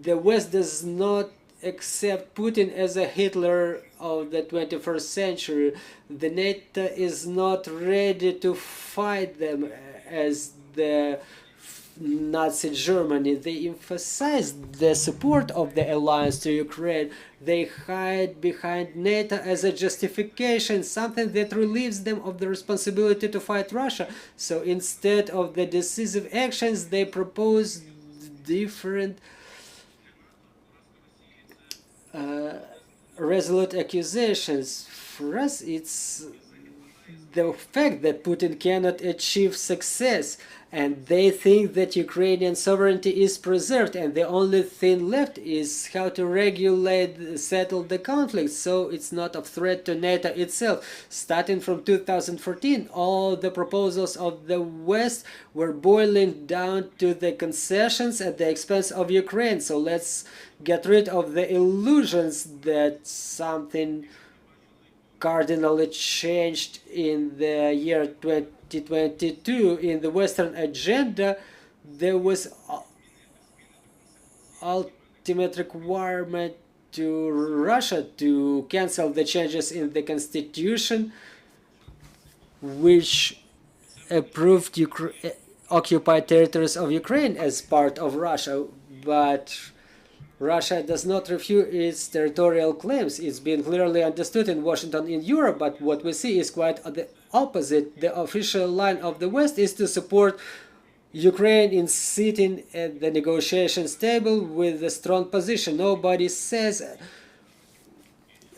the West does not accept Putin as a Hitler of the 21st century. The NATO is not ready to fight them as the Nazi Germany. They emphasized the support of the alliance to Ukraine. They hide behind NATO as a justification, something that relieves them of the responsibility to fight Russia. So instead of the decisive actions, they propose different resolute accusations. For us, it's the fact that Putin cannot achieve success, and they think that Ukrainian sovereignty is preserved, and the only thing left is how to regulate, settle the conflict, so it's not a threat to NATO itself. Starting from 2014, all the proposals of the West were boiling down to the concessions at the expense of Ukraine. So let's get rid of the illusions that something cardinally changed in the year 2022. In the Western agenda, there was ultimate requirement to Russia to cancel the changes in the constitution, which approved occupied territories of Ukraine as part of Russia. But Russia does not refute its territorial claims. It's been clearly understood in Washington, in Europe, but what we see is quite the opposite. The official line of the West is to support Ukraine in sitting at the negotiations table with a strong position. Nobody says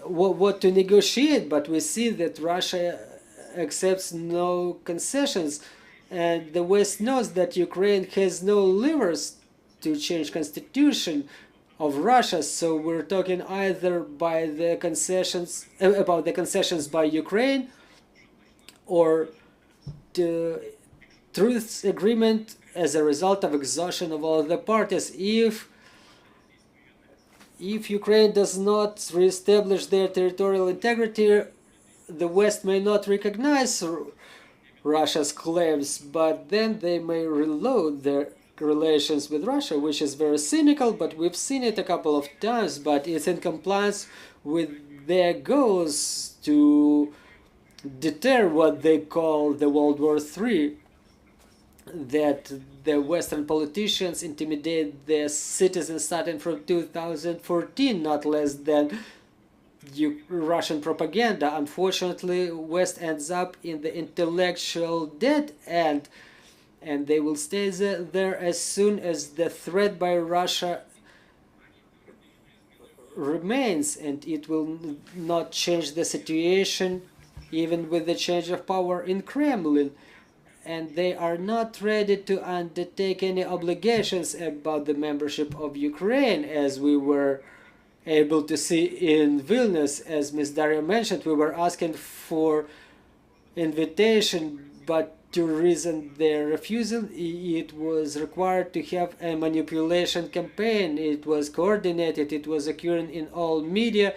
what to negotiate, but we see that Russia accepts no concessions. And the West knows that Ukraine has no levers to change constitution of Russia, so we're talking either by the concessions about the concessions by Ukraine or the truce agreement as a result of exhaustion of all the parties. If Ukraine does not reestablish their territorial integrity, the West may not recognize Russia's claims, but then they may reload their relations with Russia, which is very cynical, but we've seen it a couple of times, but it's in compliance with their goals to deter what they call the World War III, that the Western politicians intimidate their citizens starting from 2014, not less than Russian propaganda. Unfortunately, West ends up in the intellectual dead end, and they will stay there as soon as the threat by Russia remains, and it will not change the situation even with the change of power in Kremlin. And they are not ready to undertake any obligations about the membership of Ukraine, as we were able to see in Vilnius. As Ms. Daria mentioned, we were asking for invitation, but to reason their refusal, it was required to have a manipulation campaign. It was coordinated, it was occurring in all media,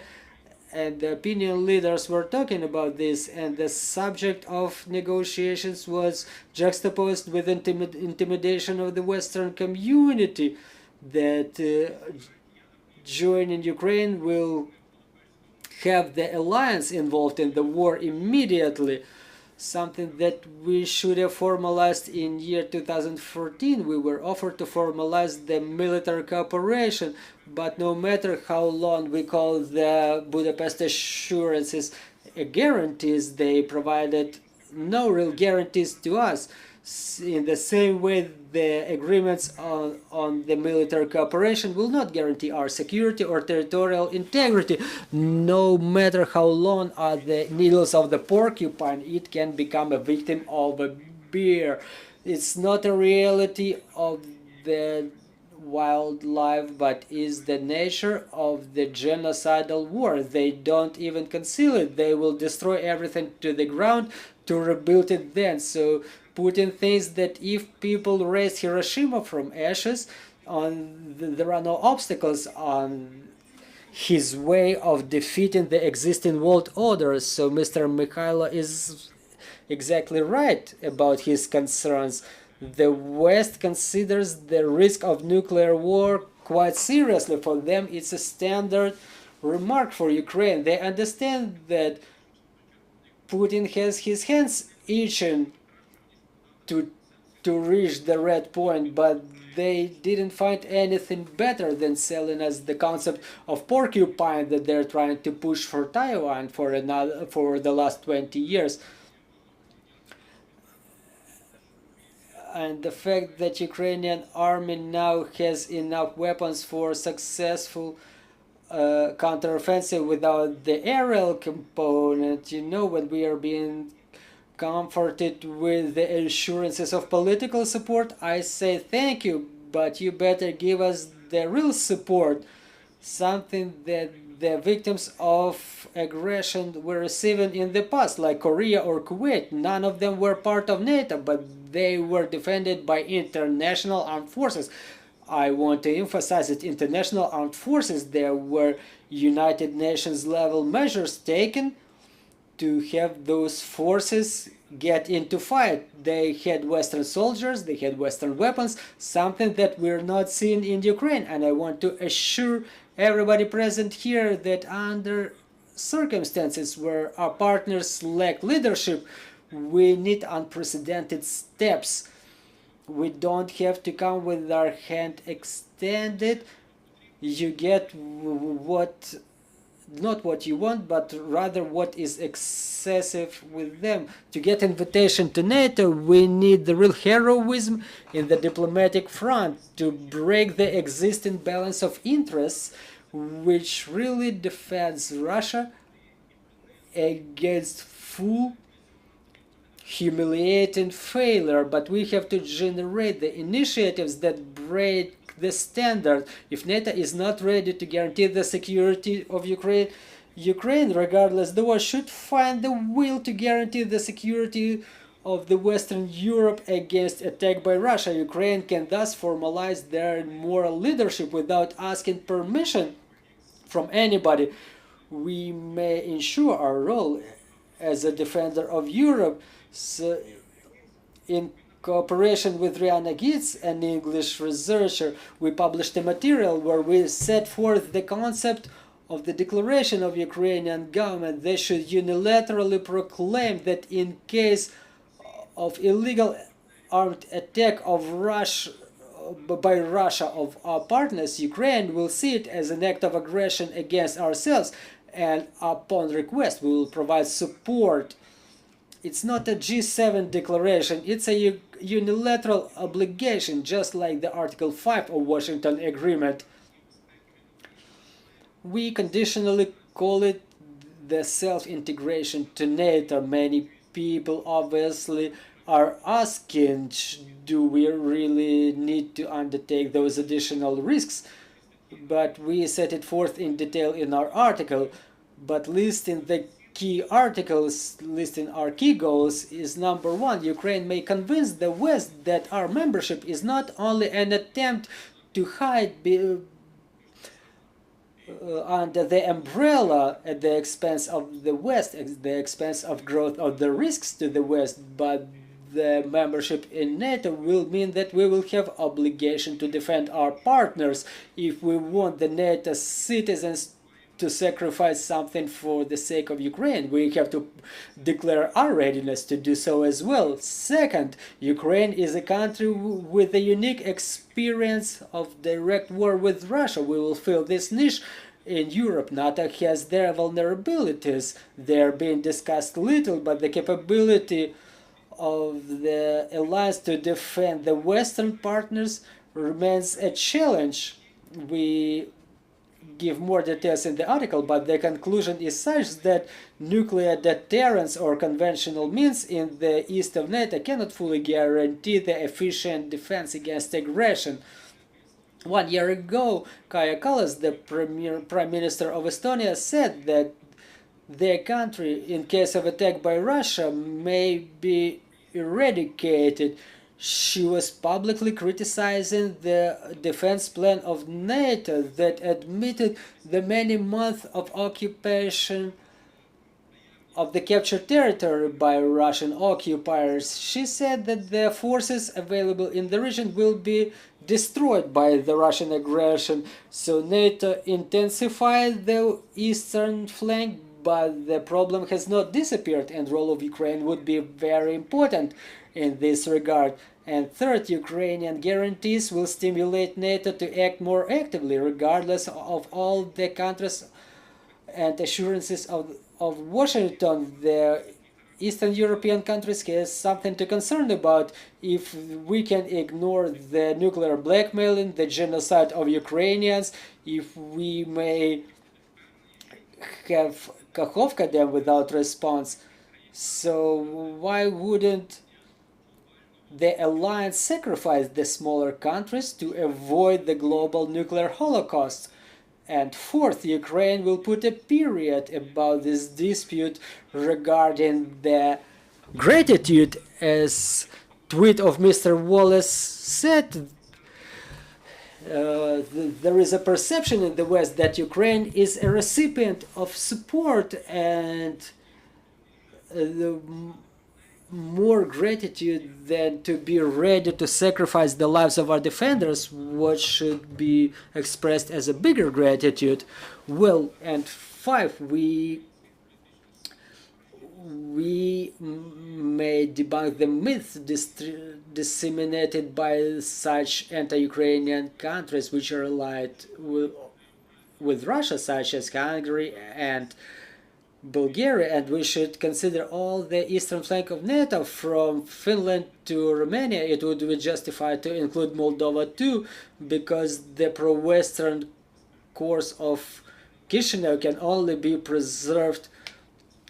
and the opinion leaders were talking about this, and the subject of negotiations was juxtaposed with intimidation of the Western community that joining Ukraine will have the alliance involved in the war immediately, something that we should have formalized in year 2014. We were offered to formalize the military cooperation, but no matter how long we call the Budapest assurances guarantees, they provided no real guarantees to us. In the same way, the agreements on the military cooperation will not guarantee our security or territorial integrity. No matter how long are the needles of the porcupine, it can become a victim of a bear. It's not a reality of the wildlife, but is the nature of the genocidal war. They don't even conceal it. They will destroy everything to the ground to rebuild it then. So Putin thinks that if people raise Hiroshima from ashes, there are no obstacles on his way of defeating the existing world order. So Mr. Mykhailo is exactly right about his concerns. The West considers the risk of nuclear war quite seriously. For them, it's a standard remark for Ukraine. They understand that Putin has his hands itching to reach the red point, but they didn't find anything better than selling us the concept of porcupine that they're trying to push for Taiwan for the last 20 years. And the fact that Ukrainian army now has enough weapons for successful counteroffensive without the aerial component, when we are being comforted with the assurances of political support, I say thank you, but you better give us the real support, something that the victims of aggression were receiving in the past, like Korea or Kuwait. None of them were part of NATO, but they were defended by international armed forces. I want to emphasize that international armed forces, there were United Nations level measures taken to have those forces get into fight. They had Western soldiers, they had Western weapons, something that we're not seeing in Ukraine. And I want to assure everybody present here that under circumstances where our partners lack leadership, we need unprecedented steps. We don't have to come with our hand extended. You get not what you want, but rather what is excessive with them. To get invitation to NATO, we need the real heroism in the diplomatic front to break the existing balance of interests, which really defends Russia against full humiliating failure, but we have to generate the initiatives that break the standard. If NATO is not ready to guarantee the security of Ukraine, regardless the war, should find the will to guarantee the security of the Western Europe against attack by Russia. Ukraine can thus formalize their moral leadership without asking permission from anybody. We may ensure our role as a defender of Europe. So, in cooperation with Rihanna Gitz, an English researcher, we published a material where we set forth the concept of the declaration of Ukrainian government. They should unilaterally proclaim that in case of illegal armed attack of by Russia of our partners, Ukraine will see it as an act of aggression against ourselves, and upon request we will provide support. It's not a G7 declaration, it's a unilateral obligation, just like the Article 5 of Washington Agreement. We conditionally call it the self-integration to NATO. Many people obviously are asking, do we really need to undertake those additional risks? But we set it forth in detail in our article. But listing the key articles, listing our key goals is: number one, Ukraine may convince the West that our membership is not only an attempt to hide under the umbrella at the expense of the West, at the expense of growth of the risks to the West, but the membership in NATO will mean that we will have obligation to defend our partners. If we want the NATO citizens to sacrifice something for the sake of Ukraine, we have to declare our readiness to do so as well. Second, Ukraine is a country with a unique experience of direct war with Russia. We will fill this niche in Europe. NATO has their vulnerabilities. They are being discussed little, but the capability of the alliance to defend the Western partners remains a challenge. We give more details in the article, but the conclusion is such that nuclear deterrence or conventional means in the east of NATO cannot fully guarantee the efficient defense against aggression. 1 year ago, Kaja Kallas, the Prime Minister of Estonia, said that their country, in case of attack by Russia, may be eradicated. She was publicly criticizing the defense plan of NATO that admitted the many months of occupation of the captured territory by Russian occupiers. She said that the forces available in the region will be destroyed by the Russian aggression. So NATO intensified the eastern flank, but the problem has not disappeared, and the role of Ukraine would be very important in this regard. And third, Ukrainian guarantees will stimulate NATO to act more actively, regardless of all the countries and assurances of Washington. The Eastern European countries has something to concern about. If we can ignore the nuclear blackmailing, the genocide of Ukrainians, if we may have Kakhovka them without response, so why wouldn't the alliance sacrifice the smaller countries to avoid the global nuclear holocaust? And fourth, Ukraine will put a period about this dispute regarding the gratitude. As tweet of Mr. Wallace said, there is a perception in the West that Ukraine is a recipient of support, and more gratitude than to be ready to sacrifice the lives of our defenders. What should be expressed as a bigger gratitude? Well, and five, we may debunk the myths disseminated by such anti-Ukrainian countries which are allied with Russia, such as Hungary and Bulgaria, and we should consider all the eastern flank of NATO from Finland to Romania. It would be justified to include Moldova too, because the pro-Western course of Chisinau can only be preserved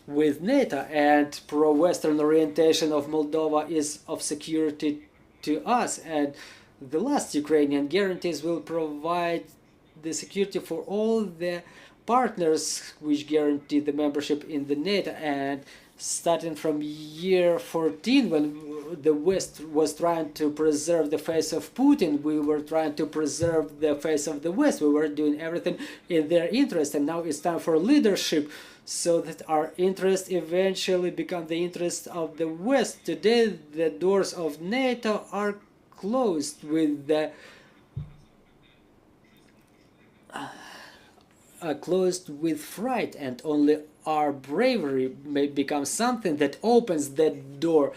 with NATO, and pro-Western orientation of Moldova is of security to us, and the last Ukrainian guarantees will provide the security for all the partners which guarantee the membership in the NATO. And starting from year 14, when the West was trying to preserve the face of Putin, we were trying to preserve the face of the West. We were doing everything in their interest, and now it's time for leadership, so that our interest eventually become the interest of the West. Today, the doors of NATO are closed with the closed with fright, and only our bravery may become something that opens that door.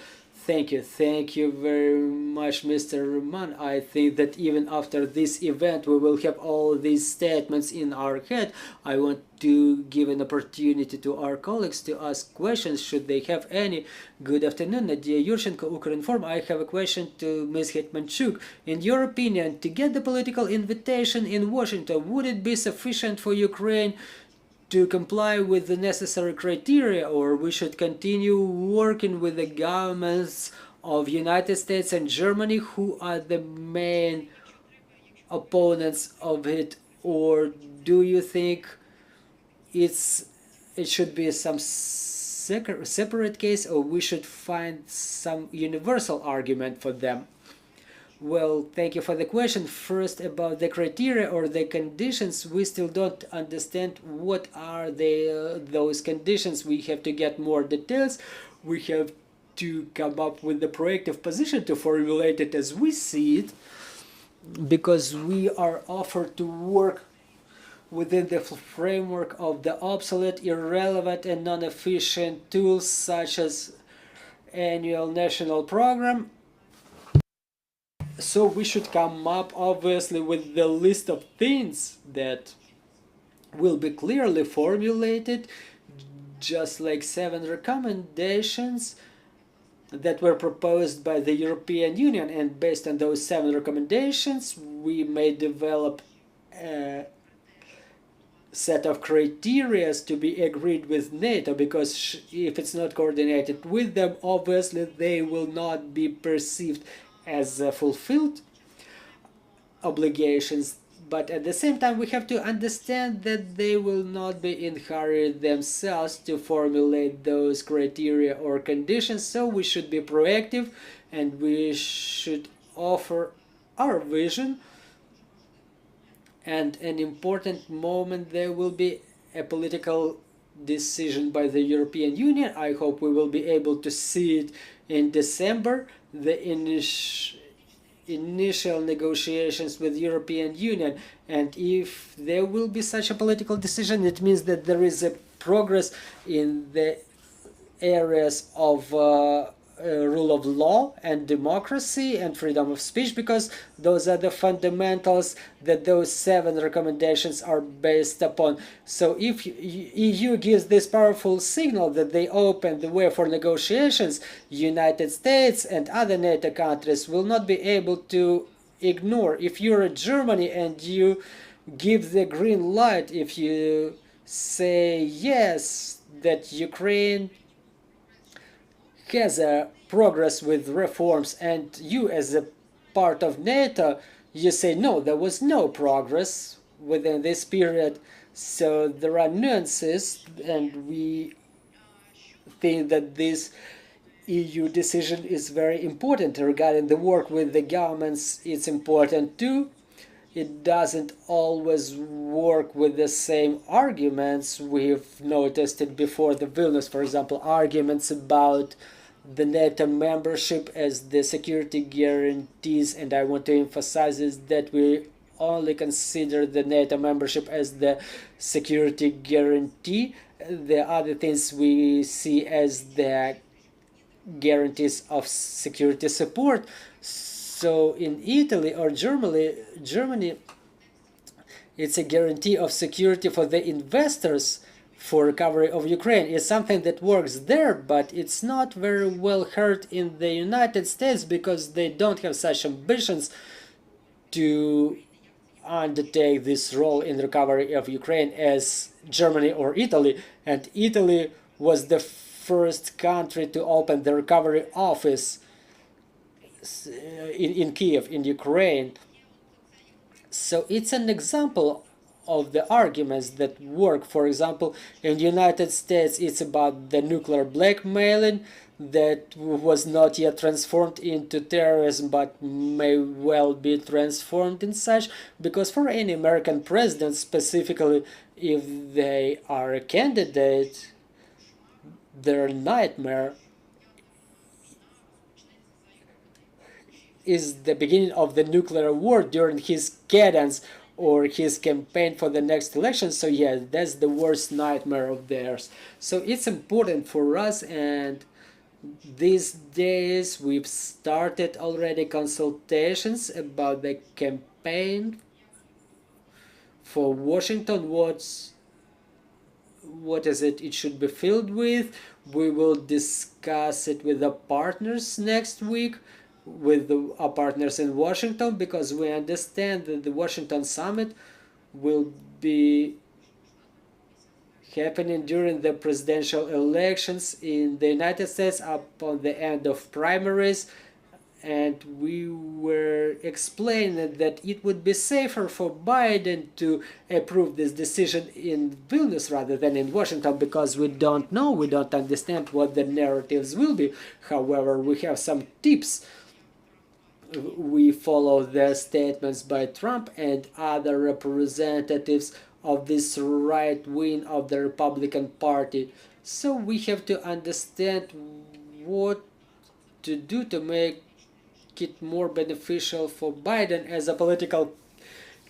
Thank you very much, Mr. Roman. I think that even after this event we will have all these statements in our head. I want to give an opportunity to our colleagues to ask questions, should they have any. Good afternoon, Nadia Yurchenko, Ukrinform. I have a question to Ms. Getmanchuk. In your opinion, to get the political invitation in Washington, would it be sufficient for Ukraine to comply with the necessary criteria, or we should continue working with the governments of United States and Germany, who are the main opponents of it? Or do you think it should be some separate case, or we should find some universal argument for them? Well, thank you for the question. First, about the criteria or the conditions, we still don't understand what are those conditions. We have to get more details. We have to come up with the proactive position to formulate it as we see it, because we are offered to work within the framework of the obsolete, irrelevant, and non-efficient tools such as annual national program. So we should come up, obviously, with the list of things that will be clearly formulated, just like 7 recommendations that were proposed by the European Union. And based on those 7 recommendations, we may develop a set of criteria to be agreed with NATO, because if it's not coordinated with them, obviously they will not be perceived as fulfilled obligations. But at the same time, we have to understand that they will not be in hurry themselves to formulate those criteria or conditions. So we should be proactive, and we should offer our vision. And an important moment, there will be a political decision by the European Union. I hope we will be able to see it in December. The initial negotiations with European Union, and if there will be such a political decision, it means that there is a progress in the areas of rule of law and democracy and freedom of speech, because those are the fundamentals that those 7 recommendations are based upon. So if EU gives this powerful signal that they open the way for negotiations, United States and other NATO countries will not be able to ignore. If you're Germany and you give the green light, if you say yes, that Ukraine has a progress with reforms, and you as a part of NATO, you say no, there was no progress within this period. So there are nuances, and we think that this EU decision is very important. Regarding the work with the governments, it's important too. It doesn't always work with the same arguments. We've noticed it before the Vilnius, for example, arguments about the NATO membership as the security guarantees, and I want to emphasize is that we only consider the NATO membership as the security guarantee. The other things we see as the guarantees of security support. So in Italy or Germany, it's a guarantee of security for the investors for recovery of Ukraine. Is something that works there, but it's not very well heard in the United States, because they don't have such ambitions to undertake this role in recovery of Ukraine as Germany or Italy. And Italy was the first country to open the recovery office in Kyiv, in Ukraine. So it's an example of the arguments that work. For example, in the United States, it's about the nuclear blackmailing that was not yet transformed into terrorism, but may well be transformed in such, because for any American president, specifically if they are a candidate, their nightmare is the beginning of the nuclear war during his cadence or his campaign for the next election. So yeah, that's the worst nightmare of theirs. So it's important for us, and these days we've started already consultations about the campaign for Washington. What is it should be filled with. We will discuss it with the partners next week, with our partners in Washington, because we understand that the Washington summit will be happening during the presidential elections in the United States upon the end of primaries, and we were explaining that it would be safer for Biden to approve this decision in Vilnius rather than in Washington, because we don't know, we don't understand what the narratives will be. However, we have some tips. We follow the statements by Trump and other representatives of this right wing of the Republican Party. So we have to understand what to do to make it more beneficial for Biden as a political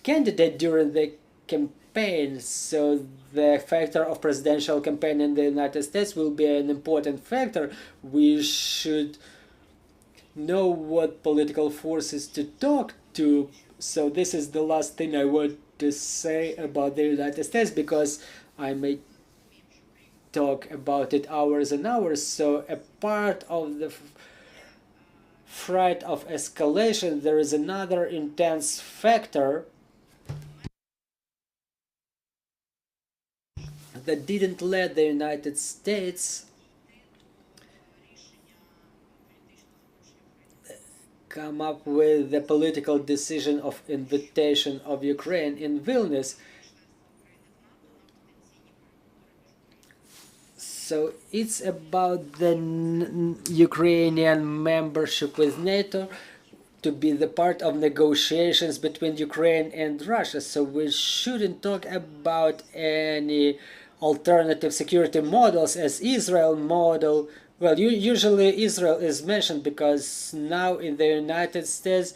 candidate during the campaign. So the factor of presidential campaign in the United States will be an important factor. We should know what political forces to talk to. So this is the last thing I want to say about the United States, because I may talk about it hours and hours. So a part of the fright of escalation, there is another intense factor that didn't let the United States come up with the political decision of invitation of Ukraine in Vilnius. So it's about the Ukrainian membership with NATO to be the part of negotiations between Ukraine and Russia. So we shouldn't talk about any alternative security models as Israel model. Well, usually Israel is mentioned because now in the United States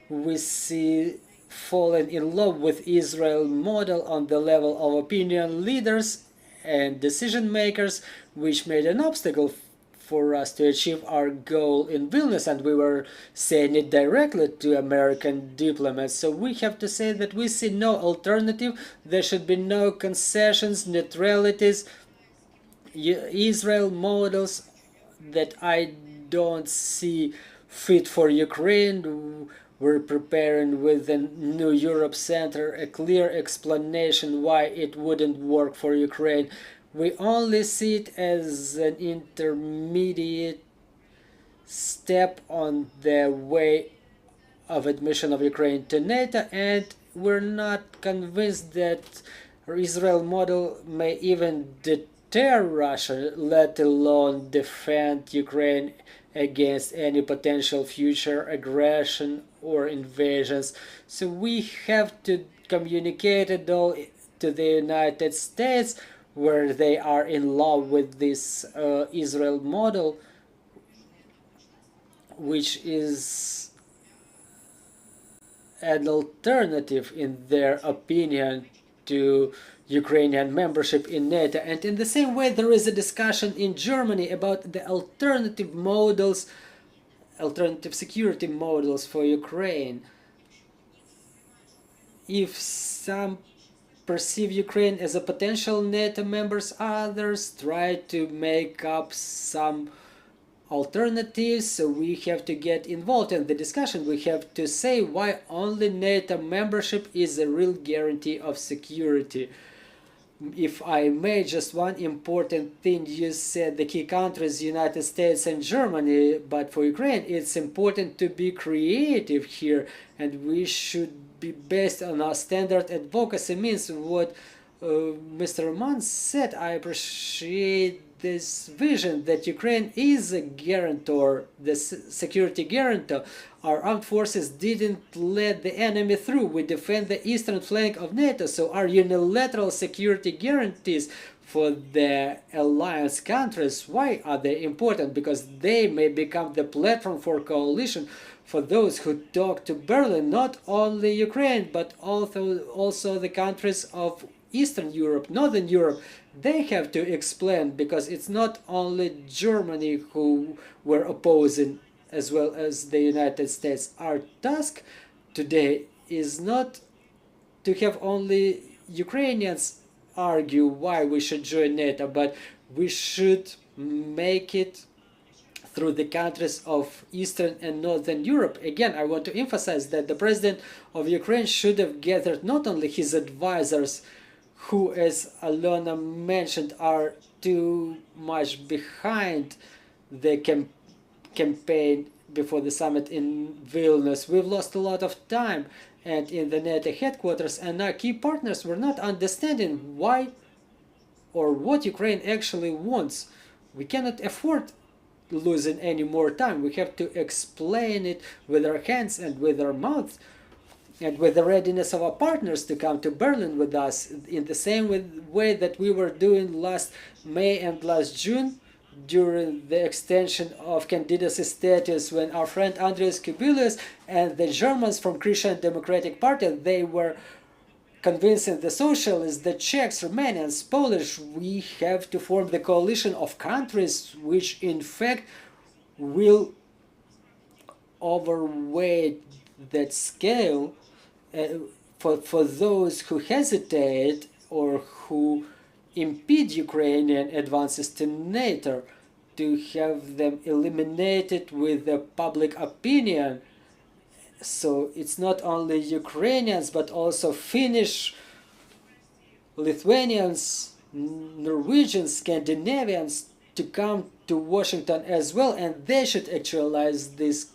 we see falling in love with Israel model on the level of opinion leaders and decision makers, which made an obstacle for us to achieve our goal in Vilnius, and we were saying it directly to American diplomats. So we have to say that we see no alternative. There should be no concessions, neutralities, Israel models that I don't see fit for Ukraine. We're preparing with the New Europe Center a clear explanation why it wouldn't work for Ukraine. We only see it as an intermediate step on the way of admission of Ukraine to NATO, and we're not convinced that Israel model may even deter Russia, let alone defend Ukraine against any potential future aggression or invasions. So we have to communicate it all to the United States, where they are in love with this Israel model, which is an alternative in their opinion to Ukrainian membership in NATO. And in the same way, there is a discussion in Germany about the alternative models, alternative security models for Ukraine. If some perceive Ukraine as a potential NATO members, others try to make up some alternatives. So we have to get involved in the discussion. We have to say why only NATO membership is a real guarantee of security. if I may, just one important thing you said, the key countries, United States and Germany, but for Ukraine, it's important to be creative here, and we should be based on our standard advocacy means what Mr. Roman said. I appreciate this vision that Ukraine is a guarantor, the security guarantor. Our armed forces didn't let the enemy through. We defend the eastern flank of NATO, so our unilateral security guarantees for the alliance countries, why are they important? Because they may become the platform for coalition for those who talk to Berlin, not only Ukraine, but also the countries of Eastern Europe, Northern Europe. They have to explain, because it's not only Germany who were opposing as well as the United States. Our task today is not to have only Ukrainians argue why we should join NATO, but we should make it through the countries of Eastern and Northern Europe. Again, I want to emphasize that the president of Ukraine should have gathered not only his advisors, who, as Alyona mentioned, are too much behind the campaign before the summit in Vilnius. We've lost a lot of time and in the NATO headquarters, and our key partners were not understanding why or what Ukraine actually wants. We cannot afford losing any more time. We have to explain it with our hands and with our mouths, and with the readiness of our partners to come to Berlin with us in the same way that we were doing last May and last June during the extension of candidacy status, when our friend Andreas Kubilius and the Germans from Christian Democratic Party, they were convincing the socialists, the Czechs, Romanians, Polish, we have to form the coalition of countries which in fact will overweight that scale for those who hesitate or who impede Ukrainian advances to NATO, to have them eliminated with the public opinion. So it's not only Ukrainians, but also Finnish, Lithuanians, Norwegians, Scandinavians to come to Washington as well, and they should actualize this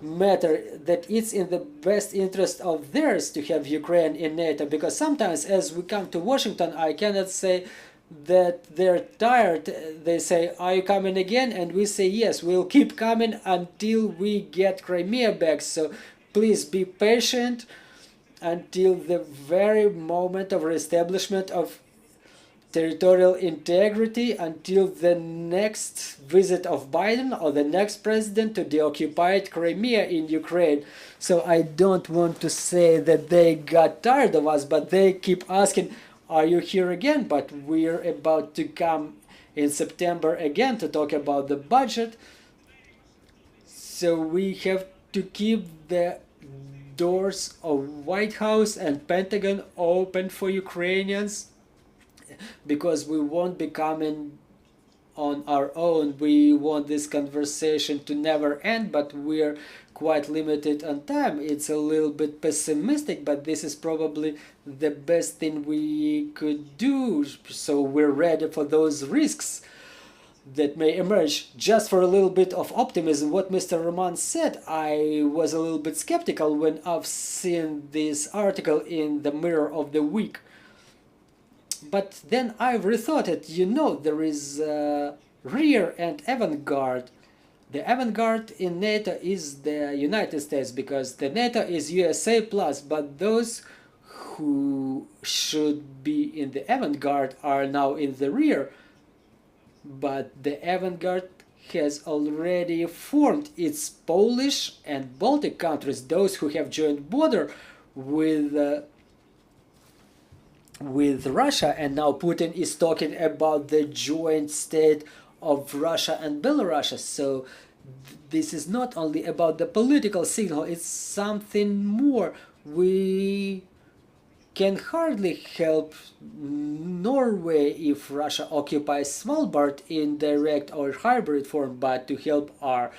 matter, that it's in the best interest of theirs to have Ukraine in NATO, because sometimes as we come to Washington, I cannot say that they're tired. They say, are you coming again? And we say, yes, we'll keep coming until we get Crimea back. So please be patient until the very moment of reestablishment of territorial integrity, until the next visit of Biden or the next president to the occupied Crimea in Ukraine. So I don't want to say that they got tired of us, but they keep asking, are you here again? But we're about to come in September again to talk about the budget. So we have to keep the doors of White House and Pentagon open for Ukrainians, because we won't be coming on our own. We want this conversation to never end, but we're quite limited on time. It's a little bit pessimistic, but this is probably the best thing we could do. So we're ready for those risks that may emerge. Just for a little bit of optimism, what Mr. Roman said, I was a little bit skeptical when I've seen this article in the Mirror of the Week. But then I've rethought it. You know, there is rear and avant-garde. The avant-garde in NATO is the United States, because the NATO is USA plus, but those who should be in the avant-garde are now in the rear. But the avant-garde has already formed. It's Polish and Baltic countries, those who have joined border with Russia, and now Putin is talking about the joint state of Russia and Belarus. So this is not only about the political signal, it's something more. We can hardly help Norway if Russia occupies Svalbard in direct or hybrid form, but to help our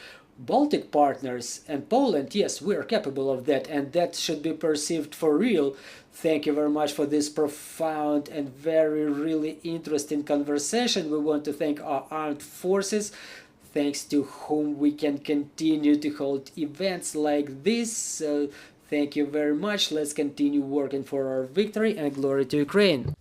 Baltic partners and Poland, yes, we are capable of that, and that should be perceived for real. Thank you very much for this profound and very really interesting conversation. We want to thank our armed forces, thanks to whom we can continue to hold events like this. So thank you very much. Let's continue working for our victory, and glory to Ukraine.